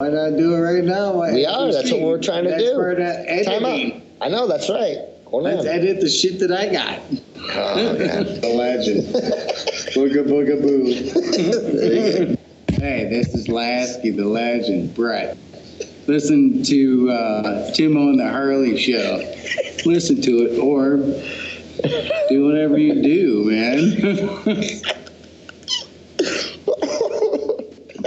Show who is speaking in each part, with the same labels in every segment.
Speaker 1: Why not do it right now?
Speaker 2: We are. That's what we're trying to do.
Speaker 1: That's part of editing.
Speaker 2: I know. That's right.
Speaker 1: Let's edit the shit that I got.
Speaker 2: Oh, man.
Speaker 1: The legend. Booga booga boo. Hey, this is Lasky, the legend, Brett. Listen to Timo and the Harley Show. Listen to it, or do whatever you do, man.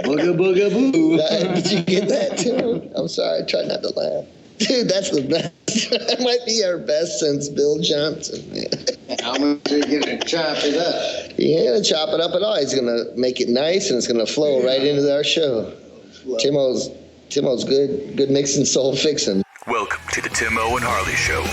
Speaker 1: Booga booga boo.
Speaker 2: Did you get that too? I'm sorry. I tried not to laugh. Dude, that's the best. That might be our best since Bill Johnson, man.
Speaker 1: How much are you going to chop it up?
Speaker 2: He ain't going to chop it up at all. He's going to make it nice, and it's going to flow right into our show. Timo's good mixing, soul fixing.
Speaker 3: Welcome to the Timo and Harley Show.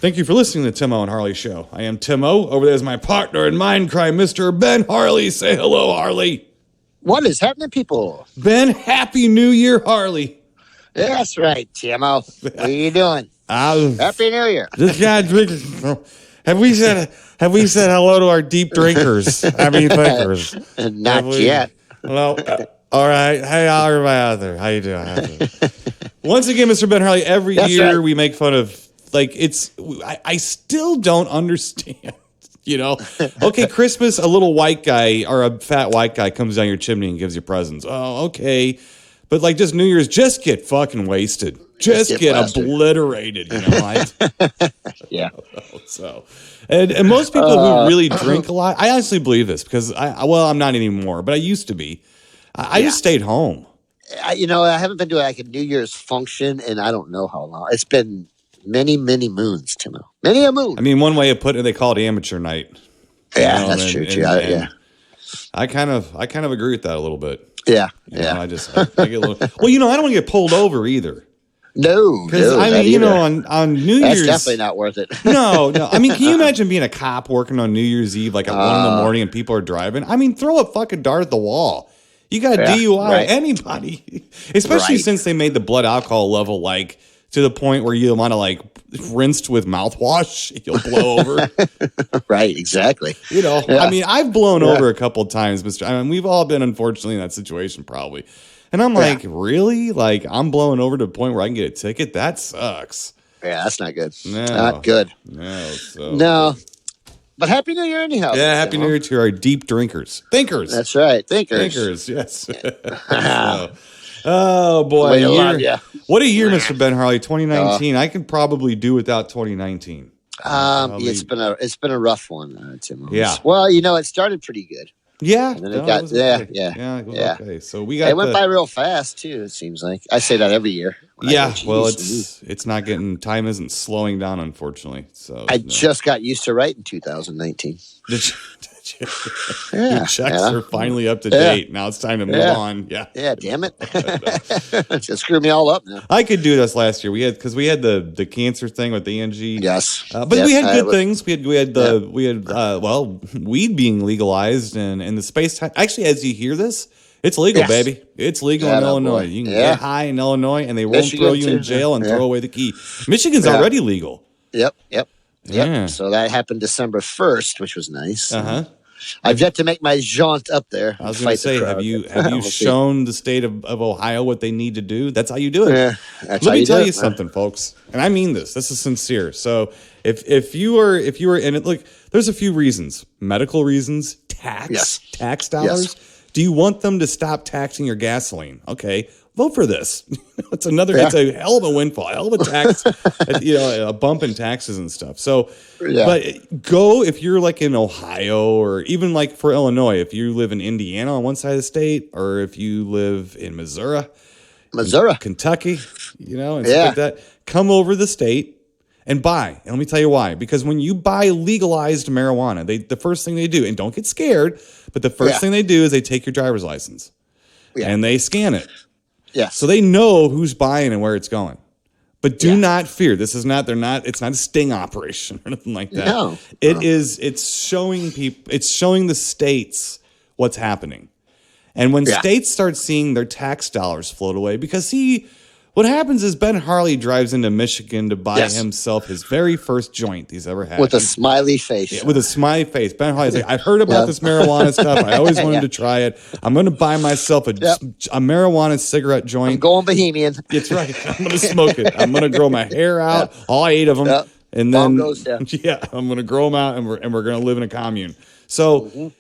Speaker 4: Thank you for listening to the Timo and Harley Show. I am Timo. Over there is my partner in Mindcrime, Mr. Ben Harley. Say hello, Harley.
Speaker 5: What is happening, people?
Speaker 4: Ben, Happy New Year, Harley.
Speaker 5: That's right, Timo. What are you doing? Happy New Year.
Speaker 4: This guy drinking. Have we said hello to our deep drinkers? Thinkers.
Speaker 5: Not yet.
Speaker 4: Hello. All right. Hey, everybody out there. How you doing? Once again, Mr. Ben Harley, every year we make fun of. I still don't understand, Okay, Christmas, a little white guy or a fat white guy comes down your chimney and gives you presents. Oh, okay. But just New Year's, just get fucking wasted. Just get obliterated,
Speaker 5: Yeah.
Speaker 4: So, and most people who really drink a lot, I honestly believe this because I'm not anymore, but I used to be. I just stayed home.
Speaker 5: I haven't been to a New Year's function in I don't know how long. It's been many, many moons, Timo. Many a moon.
Speaker 4: One way of putting it, they call it amateur night.
Speaker 5: Yeah, that's true. Yeah.
Speaker 4: I kind of agree with that a little bit.
Speaker 5: Yeah.
Speaker 4: I get a little. Well, I don't want to get pulled over either.
Speaker 5: No,
Speaker 4: because on New Year's,
Speaker 5: that's definitely not worth it.
Speaker 4: No. Can you imagine being a cop working on New Year's Eve, at 1 a.m. and people are driving? Throw a fucking dart at the wall. You got DUI anybody, especially since they made the blood alcohol level to the point where you want to rinsed with mouthwash, you'll blow over.
Speaker 5: Right, exactly.
Speaker 4: I've blown over a couple of times, Mr. We've all been unfortunately in that situation probably. And I'm really? I'm blowing over to the point where I can get a ticket? That sucks.
Speaker 5: Yeah, that's not good.
Speaker 4: No.
Speaker 5: Not good. No. But Happy New Year anyhow.
Speaker 4: Yeah, Happy New Year to our deep drinkers. Thinkers.
Speaker 5: That's right.
Speaker 4: Thinkers, yes. Oh boy! What a year, Mr. Ben Harley. 2019. I can probably do without 2019.
Speaker 5: It's been a rough one, Tim.
Speaker 4: Yeah.
Speaker 5: Well, it started pretty good.
Speaker 4: Yeah.
Speaker 5: And then it got
Speaker 4: okay. So we got.
Speaker 5: It went by real fast too. It seems like I say that every year.
Speaker 4: Well, it's not getting. Time isn't slowing down, unfortunately. So
Speaker 5: I just got used to writing 2019
Speaker 4: Did you? Your checks are finally up to date. Now it's time to move on.
Speaker 5: Yeah, damn it. Just screwed me all up now.
Speaker 4: I could do this last year. We had the cancer thing with the ENG.
Speaker 5: Yes.
Speaker 4: But we had good things. We had weed being legalized and the space time. Actually, as you hear this, it's legal, baby. It's legal in Illinois. You can get high in Illinois and they won't throw you in jail and throw away the key. Michigan's already legal.
Speaker 5: Yep. So that happened December 1st, which was nice. I've yet to make my jaunt up there.
Speaker 4: I was going to say, have you shown the state of Ohio what they need to do? That's how you do it.
Speaker 5: Yeah,
Speaker 4: Let me tell you something, folks, and I mean this. This is sincere. So if you are in it, look, there's a few reasons: medical reasons, tax dollars. Yes. Do you want them to stop taxing your gasoline? Okay. Vote for this. It's a hell of a windfall, a hell of a tax, a bump in taxes and stuff. So, but go if you're in Ohio or even for Illinois, if you live in Indiana on one side of the state, or if you live in Missouri, Kentucky, and stuff like that, come over the state and buy. And let me tell you why. Because when you buy legalized marijuana, the first thing they do, and don't get scared, but the first thing they do is they take your driver's license. and they scan it.
Speaker 5: Yes.
Speaker 4: So they know who's buying and where it's going. But do not fear. This is not, it's not a sting operation or anything like that.
Speaker 5: No.
Speaker 4: It's showing people, it's showing the states what's happening. And when states start seeing their tax dollars float away, because what happens is Ben Harley drives into Michigan to buy himself his very first joint he's ever had.
Speaker 5: With a smiley face.
Speaker 4: Yeah, with a smiley face. Ben Harley's like, I've heard about this marijuana stuff. I always wanted to try it. I'm going to buy myself a marijuana cigarette joint.
Speaker 5: I'm going Bohemian.
Speaker 4: That's right. I'm going to smoke it. I'm going to grow my hair out, all 8 of them.
Speaker 5: Yep.
Speaker 4: And then,
Speaker 5: I'm
Speaker 4: going to grow them out, and we're going to live in a commune. So I'm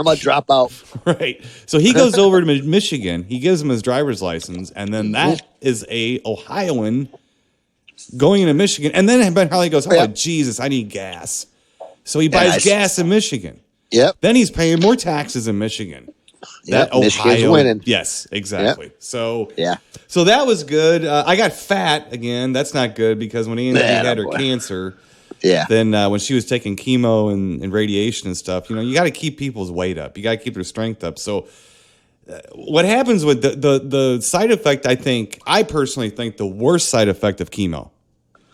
Speaker 5: going to drop out.
Speaker 4: Right. So he goes over to Michigan. He gives him his driver's license, and then that is a Ohioan going into Michigan. And then Ben Harley goes, Jesus, I need gas. So he buys gas in Michigan.
Speaker 5: Yep.
Speaker 4: Then he's paying more taxes in Michigan. That
Speaker 5: Michigan's
Speaker 4: Ohio,
Speaker 5: winning.
Speaker 4: Yes, exactly.
Speaker 5: Yep.
Speaker 4: So that was good. I got fat again. That's not good because when Angie had her cancer, then when she was taking chemo and radiation and stuff, you got to keep people's weight up. You got to keep their strength up. So what happens with the side effect, I personally think the worst side effect of chemo,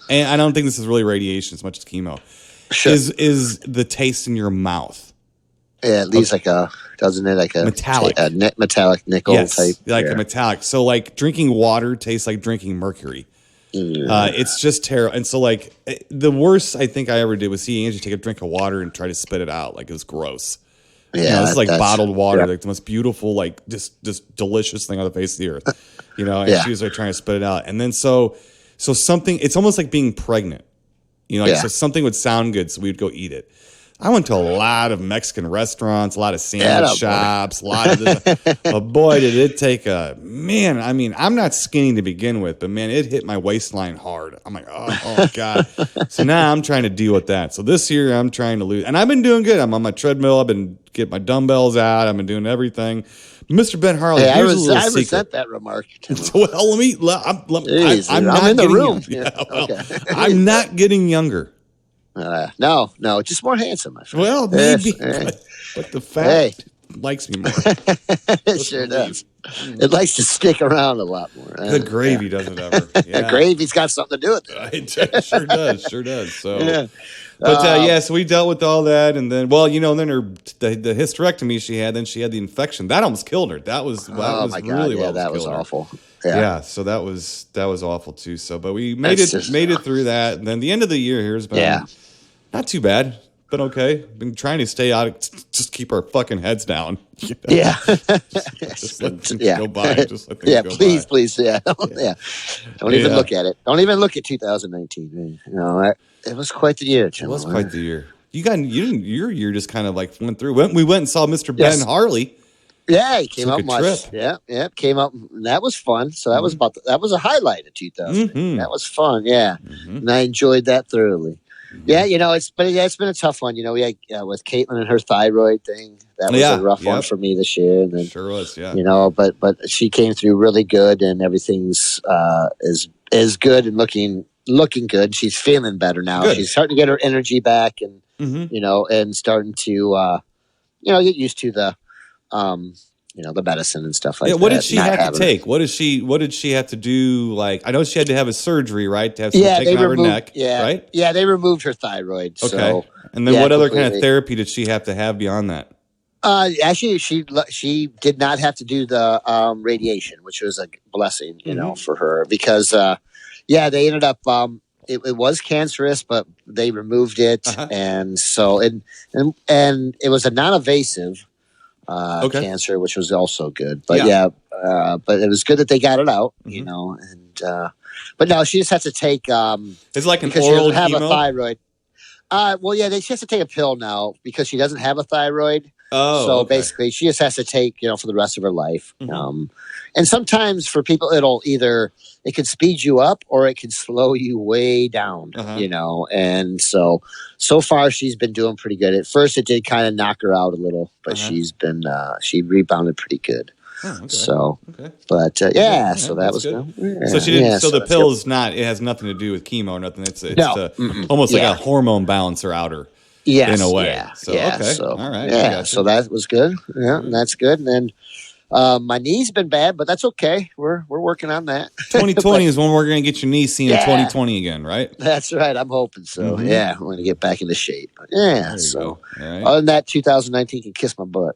Speaker 4: and I don't think this is really radiation as much as chemo, is the taste in your mouth.
Speaker 5: Yeah, it leaves like a
Speaker 4: metallic,
Speaker 5: metallic nickel type.
Speaker 4: Like a metallic. So like drinking water tastes like drinking mercury. It's just terrible. And so like the worst I think I ever did was see Angie take a drink of water and try to spit it out. Like it was gross.
Speaker 5: Yeah,
Speaker 4: it's like bottled water, like the most beautiful, like just delicious thing on the face of the earth. And she was like trying to spit it out. And then so something, it's almost like being pregnant. So something would sound good, so we'd go eat it. I went to a lot of Mexican restaurants, a lot of sandwich shops, a lot of this. But boy, did it take I'm not skinny to begin with, but man, it hit my waistline hard. I'm like, oh God. So now I'm trying to deal with that. So this year I'm trying to lose. And I've been doing good. I'm on my treadmill. I've been getting my dumbbells out. I've been doing everything. Mr. Ben Harley, here's a little secret. I resent
Speaker 5: that remark.
Speaker 4: Well, I'm not
Speaker 5: in the room.
Speaker 4: I'm not getting younger.
Speaker 5: No, just more handsome. My friend.
Speaker 4: Well, maybe, but the fat likes me more.
Speaker 5: It sure does. It likes to stick around a lot more.
Speaker 4: The gravy doesn't ever.
Speaker 5: The gravy's got something to do with it.
Speaker 4: It sure does. So, but so we dealt with all that, and then, then the hysterectomy she had, then she had the infection that almost killed her. That was that was awful. Yeah, so that was awful too. So, but we made it through that, and then the end of the year here has been not too bad, but okay. Been trying to stay out, just keep our fucking heads down.
Speaker 5: Yeah,
Speaker 4: just let things go by. Just let things go
Speaker 5: please,
Speaker 4: by.
Speaker 5: please, Don't even look at it. Don't even look at 2019. It was quite the year.
Speaker 4: It was quite the year. Your year just kind of like went through. We went and saw Mr. Ben Harley.
Speaker 5: Yeah, he came up much. Yeah, came up. And that was fun. So that was that was a highlight of 2000. That was fun. Yeah, and I enjoyed that thoroughly. Yeah, it's been a tough one. We had with Caitlin and her thyroid thing. That was a rough one for me this year. And then,
Speaker 4: sure was. Yeah.
Speaker 5: But she came through really good, and everything's is good and looking good. She's feeling better now.
Speaker 4: Good.
Speaker 5: She's starting to get her energy back, and and starting to get used to the the medicine and stuff like that.
Speaker 4: What did she have to take? What did she have to do? Like, I know she had to have a surgery, right? To have something taken out of her neck, right?
Speaker 5: Yeah, they removed her thyroid. Okay. So,
Speaker 4: and then what other kind of therapy did she have to have beyond that?
Speaker 5: Actually, she did not have to do the radiation, which was a blessing, for her because they ended up it was cancerous, but they removed it, and so and it was a non-invasive cancer, which was also good. But but it was good that they got it out, and but no, she just has to take
Speaker 4: it's like an
Speaker 5: because
Speaker 4: oral
Speaker 5: she doesn't have
Speaker 4: chemo?
Speaker 5: a thyroid. She has to take a pill now because she doesn't have a thyroid. So basically she just has to take, for the rest of her life. And sometimes for people, it can speed you up or it can slow you way down, and so far she's been doing pretty good. At first it did kind of knock her out a little, but she's been, she rebounded pretty good.
Speaker 4: Oh, okay.
Speaker 5: So,
Speaker 4: okay.
Speaker 5: But so that was
Speaker 4: good.
Speaker 5: Yeah,
Speaker 4: so she didn't.
Speaker 5: Yeah,
Speaker 4: so the pill is not. It has nothing to do with chemo or nothing. It's almost like a hormone balancer outer.
Speaker 5: Yes,
Speaker 4: in a way.
Speaker 5: Yeah,
Speaker 4: so, okay.
Speaker 5: So,
Speaker 4: all right.
Speaker 5: Yeah. So that was good. Yeah, and that's good. And then My knee's been bad, but that's okay. We're working on that.
Speaker 4: 2020 is when we're going to get your knee seen in 2020 again, right?
Speaker 5: That's right. I'm hoping so. Yeah, I'm going to get back into shape. But yeah. So
Speaker 4: right.
Speaker 5: other than that, 2019 can kiss my butt.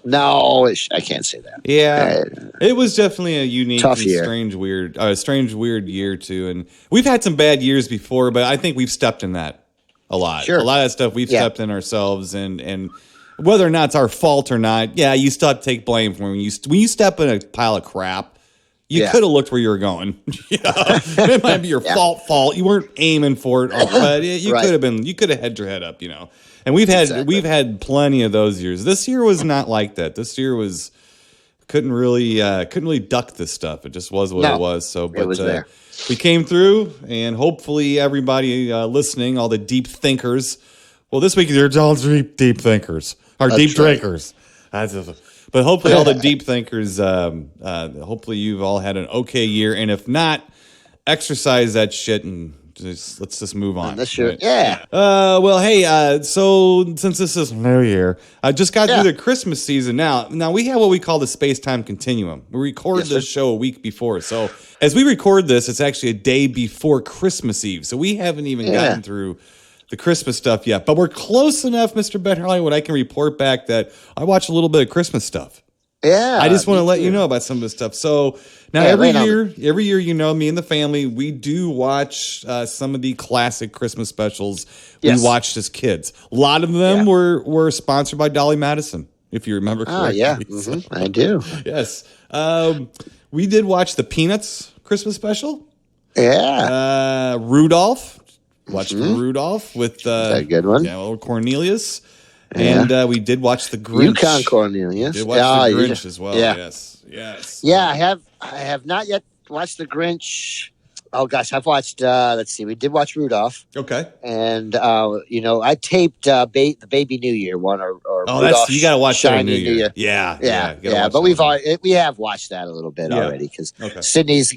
Speaker 5: No, I can't say that.
Speaker 4: Yeah, it was definitely a unique,
Speaker 5: tough year.
Speaker 4: strange, weird year too. And we've had some bad years before, but I think we've stepped in that a lot.
Speaker 5: Sure.
Speaker 4: A lot of that stuff we've stepped in ourselves, and whether or not it's our fault or not, you still have to take blame for when you step in a pile of crap. You could have looked where you were going. It might be your fault. You weren't aiming for it, but you could have been. You could have had your head up, And we've had plenty of those years. This year was not like that. This year couldn't really duck this stuff. It just was what it was. So, but
Speaker 5: it was there.
Speaker 4: We came through, and hopefully everybody listening, all the deep thinkers. Well, this week they're all deep thinkers or deep drinkers. But hopefully all the deep thinkers, hopefully you've all had an okay year. And if not, exercise that shit and let's just move on.
Speaker 5: This year,
Speaker 4: right? Well, hey, so since this is New Year, I just got through the Christmas season. Now we have what we call the space-time continuum. We record this show a week before. So as we record this, it's actually a day before Christmas Eve. So we haven't even gotten through the Christmas stuff yet, but we're close enough, Mr. Ben Hollywood. I can report back that I watch a little bit of Christmas stuff.
Speaker 5: Yeah,
Speaker 4: I just want to let you know about some of this stuff. So now every year, me and the family, we do watch some of the classic Christmas specials we watched as kids. A lot of them were sponsored by Dolly Madison, if you remember correctly.
Speaker 5: Oh, yeah,
Speaker 4: So,
Speaker 5: I do.
Speaker 4: Yes. We did watch the Peanuts Christmas special.
Speaker 5: Yeah.
Speaker 4: Rudolph. Watched Rudolph with
Speaker 5: a good one.
Speaker 4: Yeah, old Cornelius. And we did watch the Grinch.
Speaker 5: Yukon Cornelius.
Speaker 4: Did watch the Grinch as well.
Speaker 5: Yeah.
Speaker 4: Yes.
Speaker 5: Yeah, I have not yet watched the Grinch. Oh gosh, I've watched. Let's see, we did watch Rudolph.
Speaker 4: Okay.
Speaker 5: And I taped the Baby New Year one or Rudolph
Speaker 4: you got to watch that
Speaker 5: Shiny
Speaker 4: New Year.
Speaker 5: Yeah. But we have watched that a little bit already because Sydney's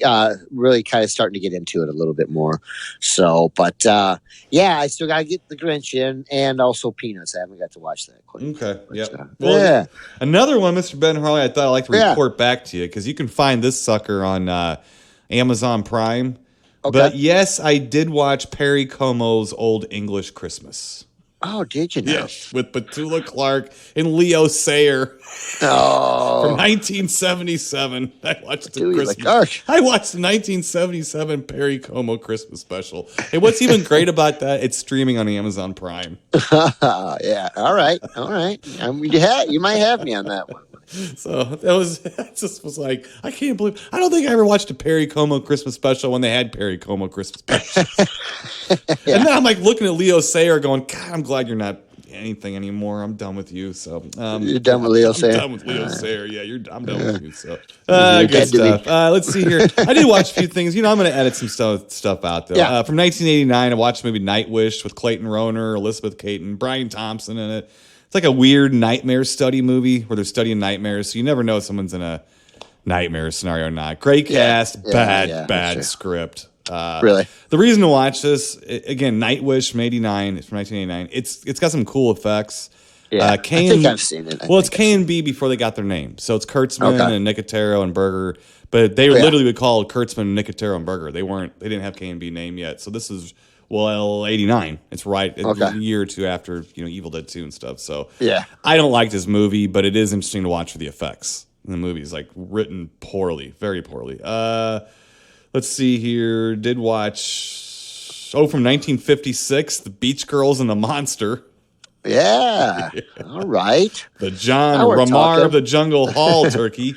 Speaker 5: really kind of starting to get into it a little bit more. So, but I still got to get the Grinch in and also Peanuts. I haven't got to watch that quite.
Speaker 4: Okay.
Speaker 5: But,
Speaker 4: another one, Mr. Ben Harley. I thought I'd like to report back to you because you can find this sucker on Amazon Prime.
Speaker 5: Okay.
Speaker 4: But yes, I did watch Perry Como's Old English Christmas.
Speaker 5: Oh, did you know?
Speaker 4: Yes, with Petula Clark and Leo Sayer.
Speaker 5: Oh.
Speaker 4: From 1977. I watched the Christmas. I watched the 1977 Perry Como Christmas special. And what's even great about that, it's streaming on Amazon Prime.
Speaker 5: Yeah. All right. You might have me on that one.
Speaker 4: So that was like, I can't believe, I don't think I ever watched a Perry Como Christmas special when they had Perry Como Christmas specials. And then I'm like looking at Leo Sayer going, God, I'm glad you're not anything anymore. I'm done with you. So
Speaker 5: you're done with Leo Sayer?
Speaker 4: I'm done with Leo Sayer. Yeah, I'm done with you. So good stuff. Let's see here. I did watch a few things. I'm going to edit some stuff out though.
Speaker 5: Yeah.
Speaker 4: From 1989, I watched maybe Night Wish with Clayton Rohner, Elizabeth Caton, Brian Thompson in it. It's like a weird nightmare study movie where they're studying nightmares. So you never know if someone's in a nightmare scenario or not. Great cast, bad script.
Speaker 5: Really?
Speaker 4: The reason to watch this, again, Night Wish from 89, it's from 1989. It's got some cool effects.
Speaker 5: Yeah, I think I've seen it.
Speaker 4: It's K&B before they got their name. So it's Kurtzman and Nicotero and Berger. But they literally would call Kurtzman, Nicotero, and Berger. They didn't have K&B name yet. So this is 89. It's right a year or two after Evil Dead 2 and stuff. So I don't like this movie, but it is interesting to watch for the effects. And the movie is like written poorly, very poorly. Let's see here. Did watch from 1956, The Beach Girls and the Monster.
Speaker 5: Yeah. All right.
Speaker 4: The John Ramar of the Jungle Hall turkey.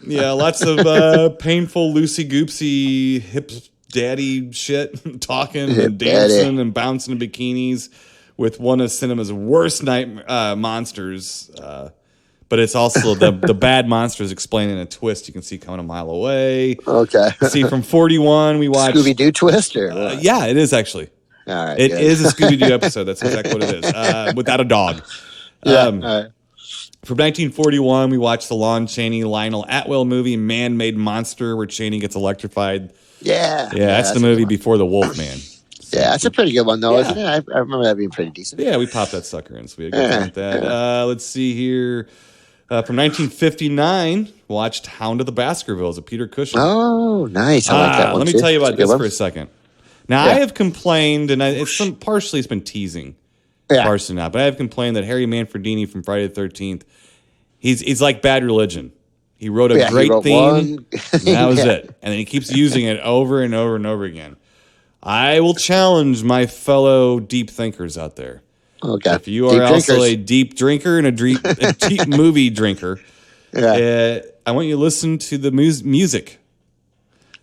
Speaker 4: Yeah, lots of painful loosey-goopsy hip daddy shit, talking and dancing and bouncing in bikinis with one of cinema's worst monsters. But it's also the bad monsters explaining a twist you can see coming a mile away.
Speaker 5: Okay.
Speaker 4: See, from 41, we watched
Speaker 5: Scooby-Doo twist? Or
Speaker 4: yeah, it is actually.
Speaker 5: All right.
Speaker 4: It is a Scooby-Doo episode. That's exactly what it is. Without a dog.
Speaker 5: Yeah. All right.
Speaker 4: From 1941, we watched the Lon Chaney Lionel Atwill movie, Man-Made Monster, where Chaney gets electrified.
Speaker 5: Yeah.
Speaker 4: Yeah, that's the movie before the Wolfman.
Speaker 5: So, yeah, that's a pretty good one, though, isn't it? I remember that being pretty decent.
Speaker 4: Yeah, we popped that sucker in, so we had a good time with that. Let's see here. From 1959, watched Hound of the Baskervilles of Peter Cushing.
Speaker 5: Oh, nice. I like that one.
Speaker 4: Let me
Speaker 5: too.
Speaker 4: tell you about
Speaker 5: It's a good
Speaker 4: this
Speaker 5: one.
Speaker 4: for a second. Now, I have complained, and partially it's been teasing.
Speaker 5: Yeah.
Speaker 4: Partially not, but I have complained that Harry Manfredini from Friday the 13th, he's like Bad Religion. He wrote a great theme, and that was it. And then he keeps using it over and over and over again. I will challenge my fellow deep thinkers out there.
Speaker 5: Okay.
Speaker 4: If you are also a deep drinker and a deep movie drinker, I want you to listen to the music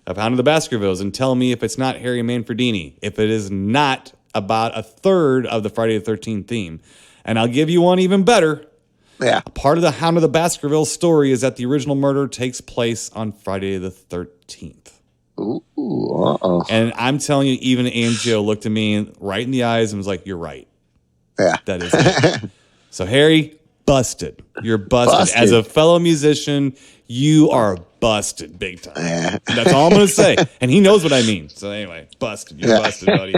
Speaker 4: of Hound of the Baskervilles and tell me if it's not Harry Manfredini, if it is not about a third of the Friday the 13th theme. And I'll give you one even better.
Speaker 5: Yeah.
Speaker 4: Part of the Hound of the Baskervilles story is that the original murder takes place on Friday the 13th.
Speaker 5: Ooh, uh-oh.
Speaker 4: And I'm telling you, even Angio looked at me right in the eyes and was like, "You're right.
Speaker 5: Yeah.
Speaker 4: That is it." So, Harry, busted. You're busted. As a fellow musician, you are busted big time.
Speaker 5: Yeah.
Speaker 4: That's all I'm going to say. And he knows what I mean. So, anyway, busted. You're busted, buddy.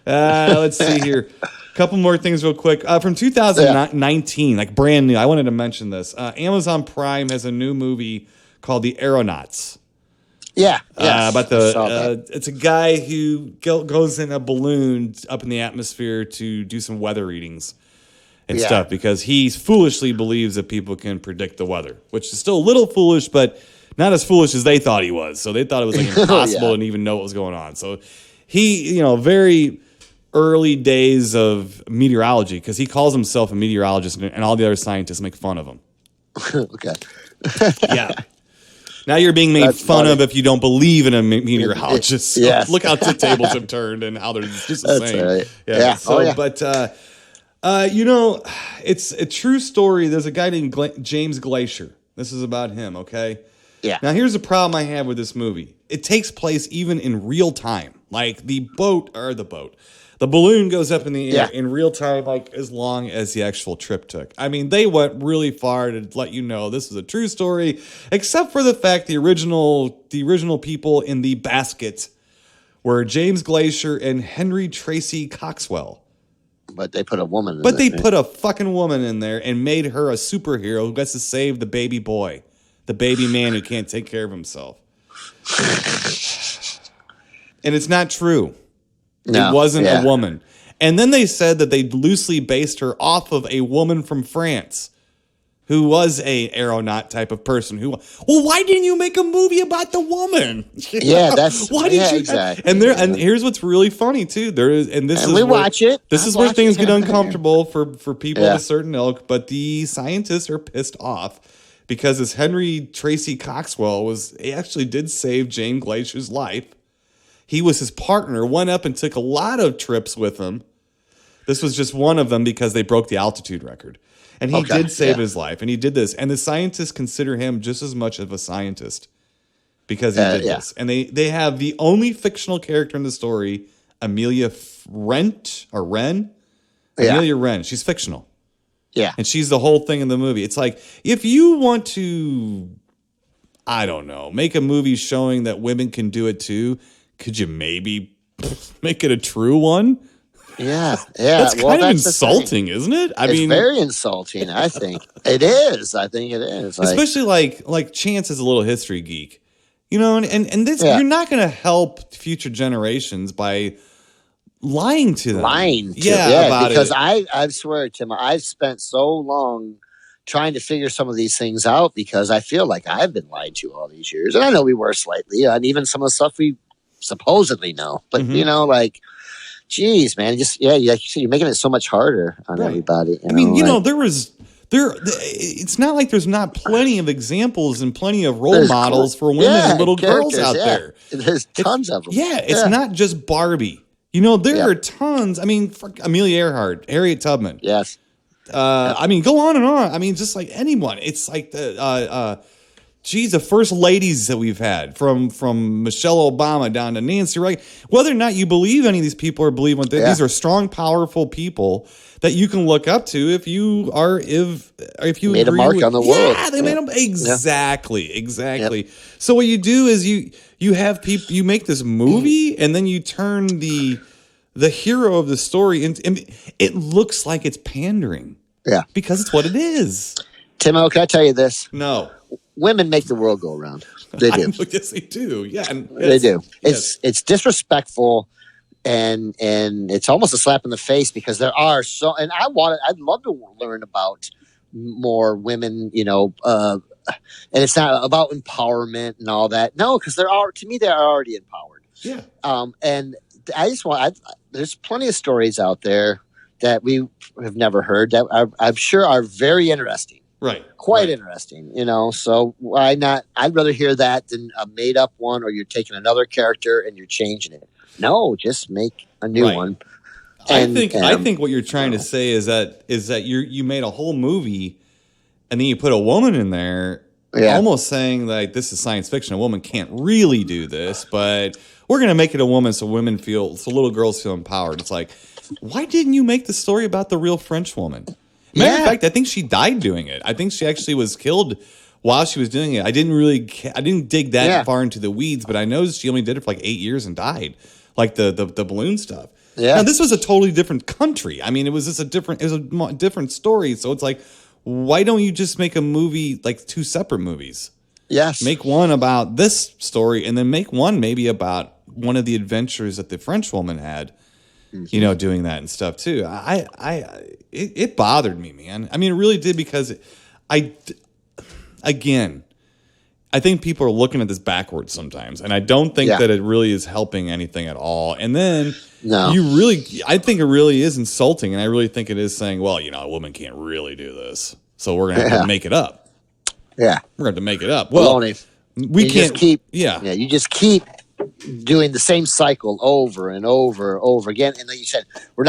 Speaker 4: Let's see here. A couple more things real quick. From 2019, like brand new, I wanted to mention this. Amazon Prime has a new movie called The Aeronauts.
Speaker 5: Yeah. Yes.
Speaker 4: About it's a guy who goes in a balloon up in the atmosphere to do some weather readings and stuff because he foolishly believes that people can predict the weather, which is still a little foolish, but not as foolish as they thought he was. So they thought it was like impossible to even know what was going on. So he, very early days of meteorology, because he calls himself a meteorologist and all the other scientists make fun of him.
Speaker 5: Okay.
Speaker 4: Yeah. Now you're being made fun of if you don't believe in a meteorologist. So look how the tables have turned and how they're just the same.
Speaker 5: Right.
Speaker 4: Yeah. So, but it's a true story. There's a guy named James Glacier. This is about him. Okay.
Speaker 5: Yeah.
Speaker 4: Now here's the problem I have with this movie. It takes place even in real time. Like the balloon goes up in the air in real time, like as long as the actual trip took. I mean, they went really far to let you know this is a true story, except for the fact the original people in the basket were James Glacier and Henry Tracy Coxwell.
Speaker 5: But they put a woman in
Speaker 4: But they put a fucking woman in there and made her a superhero who gets to save the baby boy, the baby man who can't take care of himself. And it's not true. No, it wasn't a woman. And then they said that they loosely based her off of a woman from France who was a aeronaut type of person. Well, why didn't you make a movie about the woman?
Speaker 5: Yeah, that's
Speaker 4: why did you?
Speaker 5: Exactly.
Speaker 4: And here's what's really funny too.
Speaker 5: Watch it.
Speaker 4: This is where things get uncomfortable for people of a certain ilk. But the scientists are pissed off because this Henry Tracy Coxwell he actually did save James Glacier's life. He was his partner, went up and took a lot of trips with him. This was just one of them because they broke the altitude record. And he did save his life, and he did this. And the scientists consider him just as much of a scientist because he did this. And they have the only fictional character in the story, Amelia Wren. Amelia Wren. She's fictional.
Speaker 5: Yeah.
Speaker 4: And she's the whole thing in the movie. It's like, if you want to, I don't know, make a movie showing that women can do it too, could you maybe make it a true one?
Speaker 5: Yeah.
Speaker 4: That's kind of insulting, isn't it?
Speaker 5: It's very insulting, I think. It is. I think it is.
Speaker 4: Especially like Chance is a little history geek. And this you're not going to help future generations by lying to them.
Speaker 5: About because it. I swear, Tim, I've spent so long trying to figure some of these things out because I feel like I've been lied to all these years. And I know we were slightly, and even some of the stuff we supposedly know, but geez, man, just like you said, you're making it so much harder on everybody.
Speaker 4: It's not like there's not plenty of examples and plenty of role models for women and little girls out there.
Speaker 5: There's tons of them.
Speaker 4: It's not just Barbie. There are tons. I mean, Amelia Earhart, Harriet Tubman.
Speaker 5: Yes.
Speaker 4: I mean, go on and on. I mean, just like anyone. It's like the first ladies that we've had, from Michelle Obama down to Nancy Reagan. Whether or not you believe any of these people or believe what these are strong, powerful people that you can look up to if you
Speaker 5: made a mark on the world.
Speaker 4: Yeah, they made them exactly. Yep. So what you do is you have people, you make this movie and then you turn the hero of the story into, and it looks like it's pandering.
Speaker 5: Yeah,
Speaker 4: because it's what it is.
Speaker 5: Timo, can I tell you this?
Speaker 4: No.
Speaker 5: Women make the world go around. They do.
Speaker 4: Yes, they do. Yeah, and
Speaker 5: They do.
Speaker 4: Yes.
Speaker 5: It's disrespectful, and it's almost a slap in the face because there are so. And I'd love to learn about more women. And it's not about empowerment and all that. No, because they're already empowered.
Speaker 4: Yeah.
Speaker 5: And I just there's plenty of stories out there that we have never heard that I'm sure are very interesting.
Speaker 4: Right.
Speaker 5: Quite interesting, so why not? I'd rather hear that than a made up one, or you're taking another character and you're changing it. No, just make a new one.
Speaker 4: I think what you're trying to say is that you made a whole movie and then you put a woman in there, almost saying like this is science fiction. A woman can't really do this, but we're going to make it a woman so little girls feel empowered. It's like, why didn't you make the story about the real French woman? Matter of fact, I think she died doing it. I think she actually was killed while she was doing it. I didn't dig that far into the weeds, but I know she only did it for like 8 years and died, like the balloon stuff. Yeah. Now this was a totally different country. I mean, it was a different story. So it's like, why don't you just make a movie, like 2 separate movies?
Speaker 5: Yes.
Speaker 4: Make one about this story, and then make one maybe about one of the adventures that the French woman had. Doing that and stuff too. It bothered me, man. I mean, it really did, because I think people are looking at this backwards sometimes, and I don't think that it really is helping anything at all. And then I think it really is insulting, and I really think it is saying, well, a woman can't really do this, so we're gonna have to make it up. Yeah, we're gonna have to make it up. Well, we can't keep.
Speaker 5: You just keep doing the same cycle over and over and over again, and like you said, you're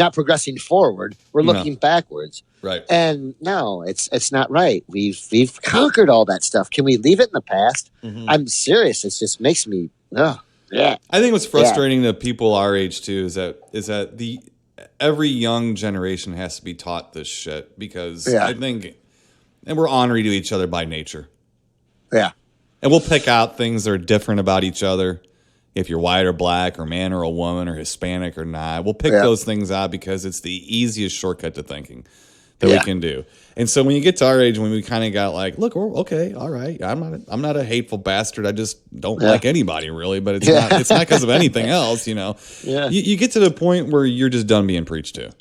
Speaker 5: not progressing forward, we're looking backwards,
Speaker 4: right?
Speaker 5: And no, it's not right. We've conquered all that stuff. Can we leave it in the past? I'm serious. It just makes me I
Speaker 4: think what's frustrating to people our age too is that every young generation has to be taught this shit, because I think, and we're ornery to each other by nature. And we'll pick out things that are different about each other. If you're white or black or man or a woman or Hispanic or not, we'll pick those things out because it's the easiest shortcut to thinking that we can do. And so when you get to our age, when we kind of got like, look, we're okay, all right, I'm not a hateful bastard. I just don't like anybody really, but it's not because of anything else, You get to the point where you're just done being preached to.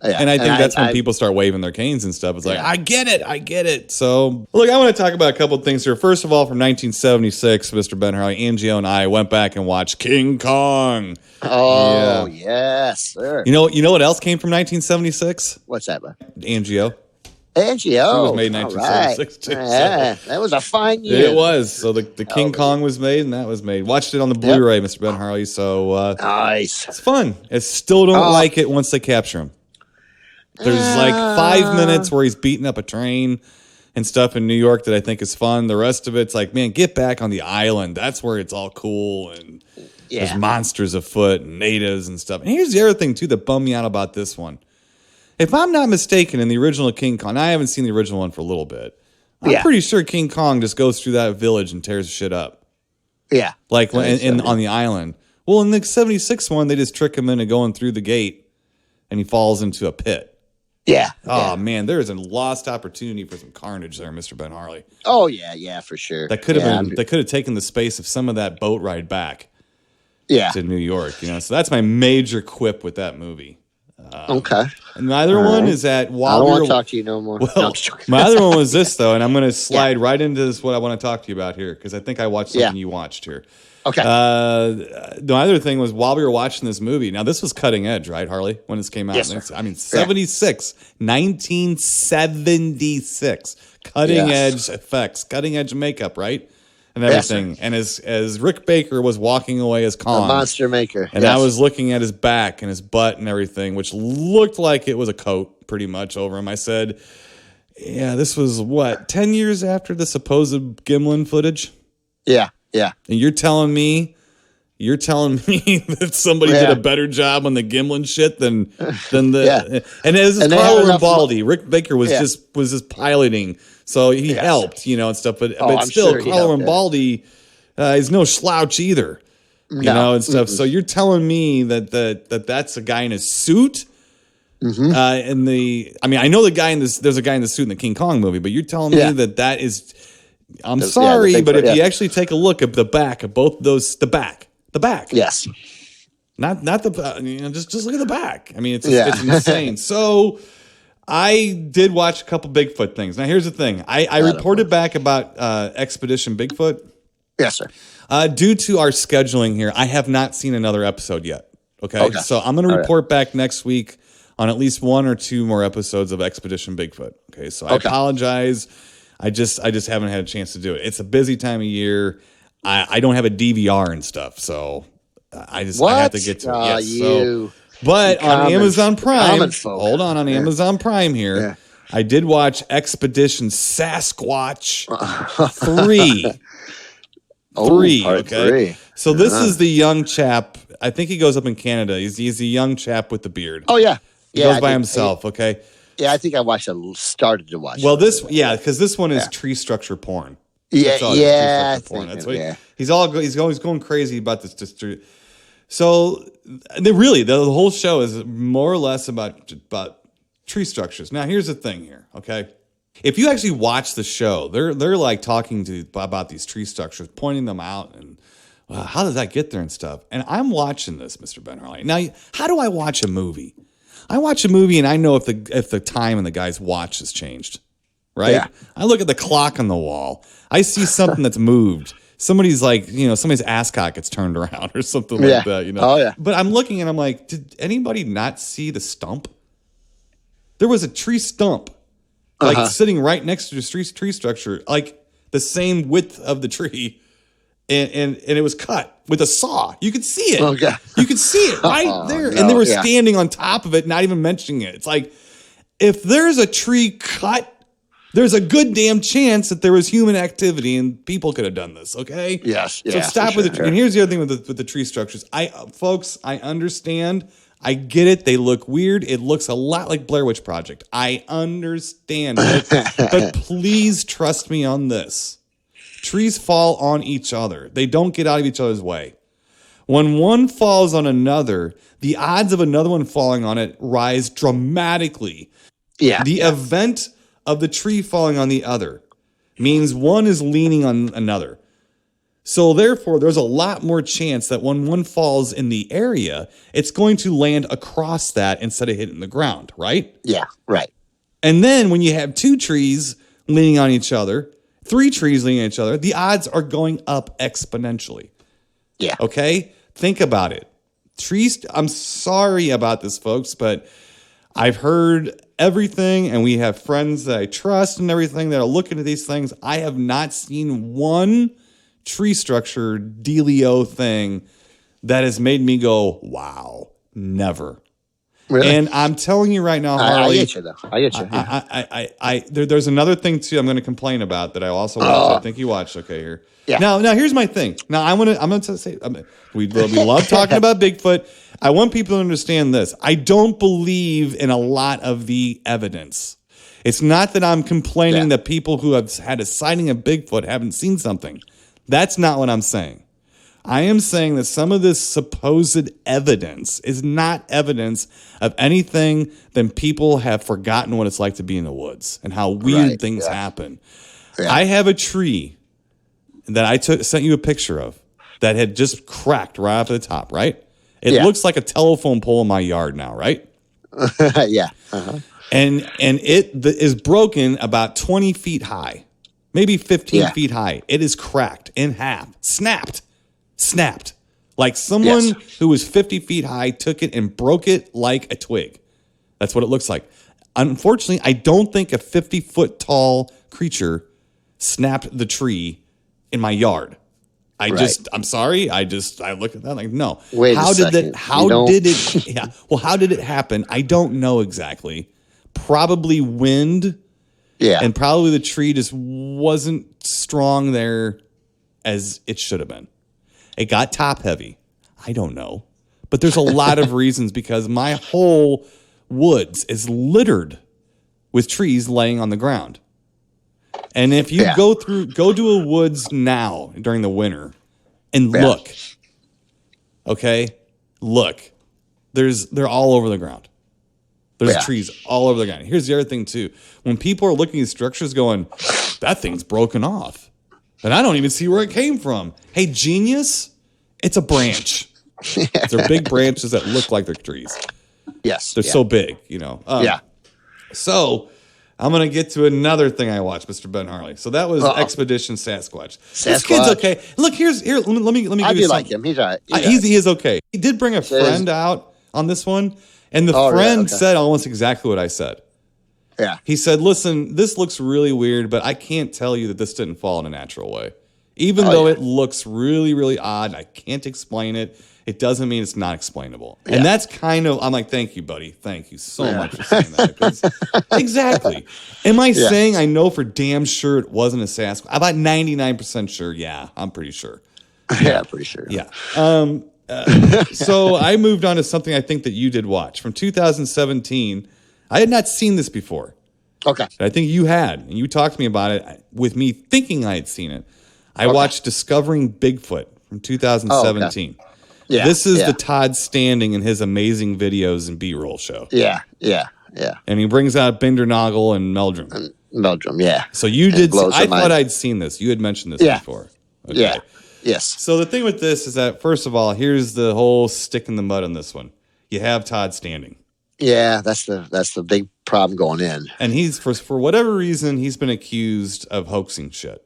Speaker 4: And I think that's when people start waving their canes and stuff. It's like, I get it. So, look, I want to talk about a couple of things here. First of all, from 1976, Mr. Ben Harley, Angio and I went back and watched King Kong.
Speaker 5: Oh, yes, sir.
Speaker 4: You know what else came from 1976?
Speaker 5: What's that, bud?
Speaker 4: Angio.
Speaker 5: Angio.
Speaker 4: It was made in 1976, too.
Speaker 5: Yeah, that was a fine year.
Speaker 4: It was. So the King Kong was made, and that was made. Watched it on the Blu-ray, Mr. Ben Harley. So
Speaker 5: nice.
Speaker 4: It's fun. I still don't like it once they capture him. There's like 5 minutes where he's beating up a train and stuff in New York that I think is fun. The rest of it's like, man, get back on the island. That's where it's all cool, and there's monsters afoot and natives and stuff. And here's the other thing, too, that bummed me out about this one. If I'm not mistaken, in the original King Kong, I haven't seen the original one for a little bit. I'm pretty sure King Kong just goes through that village and tears shit up.
Speaker 5: Yeah.
Speaker 4: Like on the island. Well, in the 76 one, they just trick him into going through the gate, and he falls into a pit.
Speaker 5: Yeah.
Speaker 4: Oh, man, there is a lost opportunity for some carnage there, Mr. Ben Harley.
Speaker 5: Oh, yeah, for sure.
Speaker 4: That could have been. That could have taken the space of some of that boat ride back. To New York, So that's my major quip with that movie.
Speaker 5: Okay.
Speaker 4: And my other one is that while
Speaker 5: I don't want to talk to you no more.
Speaker 4: Well, my other one was this, though, and I'm going to slide right into this, what I want to talk to you about here, because I think I watched something you watched here.
Speaker 5: Okay.
Speaker 4: The other thing was, while we were watching this movie, now this was cutting edge, right, Harley, when this came out?
Speaker 5: Yes, sir.
Speaker 4: I mean, 1976. Cutting edge effects, cutting edge makeup, right? And everything. Yes, and as Rick Baker was walking away as Kong.
Speaker 5: The monster maker.
Speaker 4: And I was looking at his back and his butt and everything, which looked like it was a coat pretty much over him. I said, this was 10 years after the supposed Gimlin footage?
Speaker 5: Yeah.
Speaker 4: And you're telling me that somebody did a better job on the Gimlin shit than the and as Carlo Rambaldi, Rick Baker was just piloting, so he helped, and stuff. But still, Carlo Rambaldi is no slouch either, and stuff. So you're telling me that that's a guy in a suit I know the guy in this. There's a guy in the suit in the King Kong movie, but you're telling me that is. I'm sorry, but if you actually take a look at the back of both those, the back.
Speaker 5: Yes.
Speaker 4: Not the just look at the back. I mean, it's insane. So I did watch a couple Bigfoot things. Now here's the thing. I reported back about Expedition Bigfoot.
Speaker 5: Yes, sir.
Speaker 4: Due to our scheduling here, I have not seen another episode yet. Okay. So I'm going to report back next week on at least one or two more episodes of Expedition Bigfoot. Okay. So I apologize. I just haven't had a chance to do it. It's a busy time of year. I don't have a DVR and stuff, so I have to get to it. Yes, but on Amazon Prime, hold on Amazon Prime here, I did watch Expedition Sasquatch 3. Okay. So this is the young chap. I think he goes up in Canada. He's a young chap with the beard.
Speaker 5: Oh yeah.
Speaker 4: He goes by himself. Okay.
Speaker 5: Yeah, I think I started to watch.
Speaker 4: Well, because this one is tree structure porn.
Speaker 5: Yeah.
Speaker 4: That's what he's always going crazy about this. So the whole show is more or less about tree structures. Now, here's the thing here. Okay. If you actually watch the show, they're like talking about these tree structures, pointing them out, and how does that get there and stuff. And I'm watching this, Mr. Ben Harley. Now, how do I watch a movie? I watch a movie and I know if the time in the guy's watch has changed, right? Yeah. I look at the clock on the wall. I see something that's moved. Somebody's ascot gets turned around or something like that,
Speaker 5: Oh yeah.
Speaker 4: But I'm looking and I'm like, did anybody not see the stump? There was a tree stump, like sitting right next to the tree structure, like the same width of the tree, and it was cut with a saw. You could see it.
Speaker 5: Oh, God.
Speaker 4: You could see it right there, and they were standing on top of it, not even mentioning it. It's like, if there's a tree cut, there's a good damn chance that there was human activity and people could have done this. Okay.
Speaker 5: Yes.
Speaker 4: So stop with it. And here's the other thing with the tree structures. I understand. I get it. They look weird. It looks a lot like Blair Witch Project. I understand it. But please trust me on this. Trees fall on each other. They don't get out of each other's way. When one falls on another, the odds of another one falling on it rise dramatically.
Speaker 5: Yeah.
Speaker 4: The event of the tree falling on the other means one is leaning on another. So therefore, there's a lot more chance that when one falls in the area, it's going to land across that instead of hitting the ground, right?
Speaker 5: Yeah, right.
Speaker 4: And then when you have two trees leaning on each other, three trees leaning on each other, the odds are going up exponentially.
Speaker 5: Yeah.
Speaker 4: Okay? Think about it. Trees, I'm sorry about this, folks, but I've heard everything, and we have friends that I trust and everything that are looking at these things. I have not seen one tree structure dealio thing that has made me go, wow, never.
Speaker 5: Really?
Speaker 4: And I'm telling you right now, Harley,
Speaker 5: I get you though. I get you.
Speaker 4: There's another thing too I'm going to complain about that I also watched. I think you watched. Okay, here.
Speaker 5: Yeah.
Speaker 4: Now here's my thing. Now I'm going to say we love talking about Bigfoot. I want people to understand this. I don't believe in a lot of the evidence. It's not that I'm complaining that people who have had a sighting of Bigfoot haven't seen something. That's not what I'm saying. I am saying that some of this supposed evidence is not evidence of anything than people have forgotten what it's like to be in the woods and how weird things happen. Yeah. I have a tree that I sent you a picture of that had just cracked right off the top, right? It looks like a telephone pole in my yard now, right?
Speaker 5: Yeah. Uh-huh.
Speaker 4: And it is broken about 20 feet high, maybe 15 feet high. It is cracked in half, snapped. Like someone who was 50 feet high took it and broke it like a twig. That's what it looks like. Unfortunately, I don't think a 50-foot tall creature snapped the tree in my yard. I'm sorry. I look at that like, no.
Speaker 5: Wait a second.
Speaker 4: How did it happen? I don't know exactly. Probably wind.
Speaker 5: Yeah.
Speaker 4: And probably the tree just wasn't strong there as it should have been. It got top heavy. I don't know. But there's a lot of reasons because my whole woods is littered with trees laying on the ground. And if you go to a woods now during the winter and look, okay, they're all over the ground. There's trees all over the ground. Here's the other thing, too. When people are looking at structures going, that thing's broken off. And I don't even see where it came from. Hey, genius, it's a branch. They're big branches that look like they're trees.
Speaker 5: Yes.
Speaker 4: They're so big, you know. So I'm going to get to another thing I watched, Mr. Ben Harley. So that was Expedition Sasquatch. This kid's okay. Look, here. Let me give you
Speaker 5: I do
Speaker 4: something.
Speaker 5: like him. He's all right.
Speaker 4: He is okay. He did bring a friend out on this one, and the friend said almost exactly what I said.
Speaker 5: Yeah.
Speaker 4: He said, listen, this looks really weird, but I can't tell you that this didn't fall in a natural way. Even though it looks really, really odd, I can't explain it. It doesn't mean it's not explainable. Yeah. And that's kind of, I'm like, thank you, buddy. Thank you so much for saying that. Exactly. Am I saying I know for damn sure it wasn't a Sasquatch? I'm about 99% sure. Yeah, I'm pretty sure.
Speaker 5: Yeah, pretty sure.
Speaker 4: Yeah. So I moved on to something I think that you did watch. From 2017, I had not seen this before.
Speaker 5: Okay.
Speaker 4: I think you had, and you talked to me about it with me thinking I had seen it. I watched Discovering Bigfoot from 2017. Yeah, this is the Todd Standing and his amazing videos and B-roll show.
Speaker 5: Yeah.
Speaker 4: And he brings out Bindernagel and Meldrum.
Speaker 5: Yeah.
Speaker 4: So you did. I thought I'd seen this. You had mentioned this before. Okay.
Speaker 5: Yeah. Yes.
Speaker 4: So the thing with this is that, first of all, here's the whole stick in the mud on this one. You have Todd Standing.
Speaker 5: Yeah, that's the big problem going in.
Speaker 4: And he's for whatever reason he's been accused of hoaxing shit.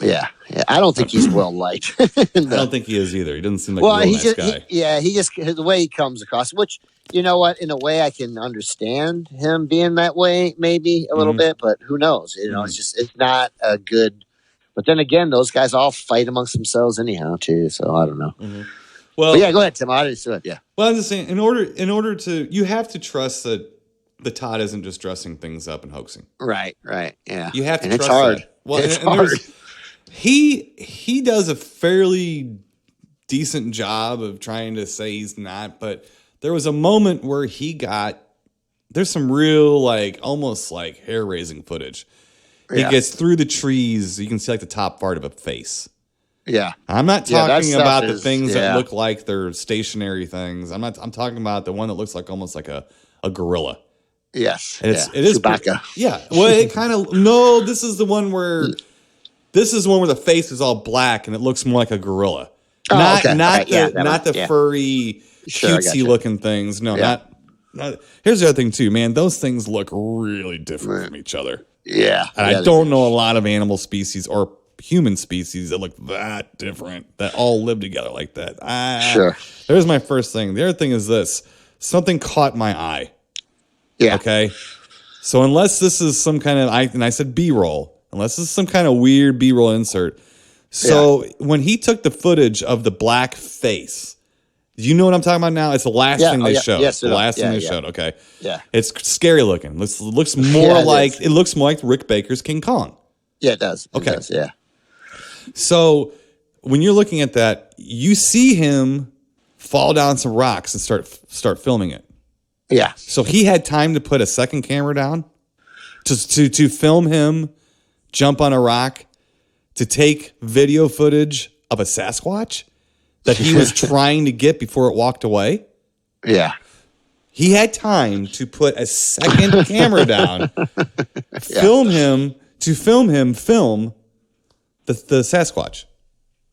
Speaker 5: Yeah. I don't think he's well liked.
Speaker 4: I don't think he is either. He doesn't seem like a real nice guy.
Speaker 5: He just the way he comes across, which, you know what, in a way I can understand him being that way, maybe a little bit, but who knows? You know, it's not a good. But then again, those guys all fight amongst themselves anyhow, too. So I don't know. Well, go ahead, Tim. I didn't see it. Yeah.
Speaker 4: Well, I'm just saying, in order to, you have to trust that the Todd isn't just dressing things up and hoaxing.
Speaker 5: Right. Yeah.
Speaker 4: You have to
Speaker 5: and
Speaker 4: trust
Speaker 5: it's hard.
Speaker 4: that. Well,
Speaker 5: it's hard.
Speaker 4: He does a fairly decent job of trying to say he's not, but there was a moment where there's some real, like, almost like hair-raising footage. He gets through the trees. You can see like the top part of a face.
Speaker 5: Yeah.
Speaker 4: I'm not talking about the things that look like they're stationary things. I'm talking about the one that looks like almost like a gorilla.
Speaker 5: Yes.
Speaker 4: And it is
Speaker 5: Chewbacca.
Speaker 4: Well, it kind of, no, this is the one where the face is all black and it looks more like a gorilla. Not the furry, cutesy looking things. No, not. Here's the other thing too, man. Those things look really different from each other.
Speaker 5: Yeah.
Speaker 4: And I don't know a lot of animal species or human species that look that different, that all live together like that.
Speaker 5: Sure.
Speaker 4: There's my first thing. The other thing is this. Something caught my eye.
Speaker 5: Yeah.
Speaker 4: Okay. So unless this is some kind of, I said B-roll, unless this is some kind of weird B-roll insert. So when he took the footage of the black face, do you know what I'm talking about now? It's the last thing they showed.
Speaker 5: Yes,
Speaker 4: the last thing they showed. Okay.
Speaker 5: Yeah.
Speaker 4: It's scary looking. It looks more it looks more like Rick Baker's King Kong.
Speaker 5: Yeah, it does.
Speaker 4: Okay.
Speaker 5: It does, yeah.
Speaker 4: So when you're looking at that, you see him fall down some rocks and start filming it.
Speaker 5: Yeah.
Speaker 4: So he had time to put a second camera down to film him jump on a rock, to take video footage of a Sasquatch that he was trying to get before it walked away.
Speaker 5: Yeah.
Speaker 4: He had time to put a second camera down, film him film the Sasquatch.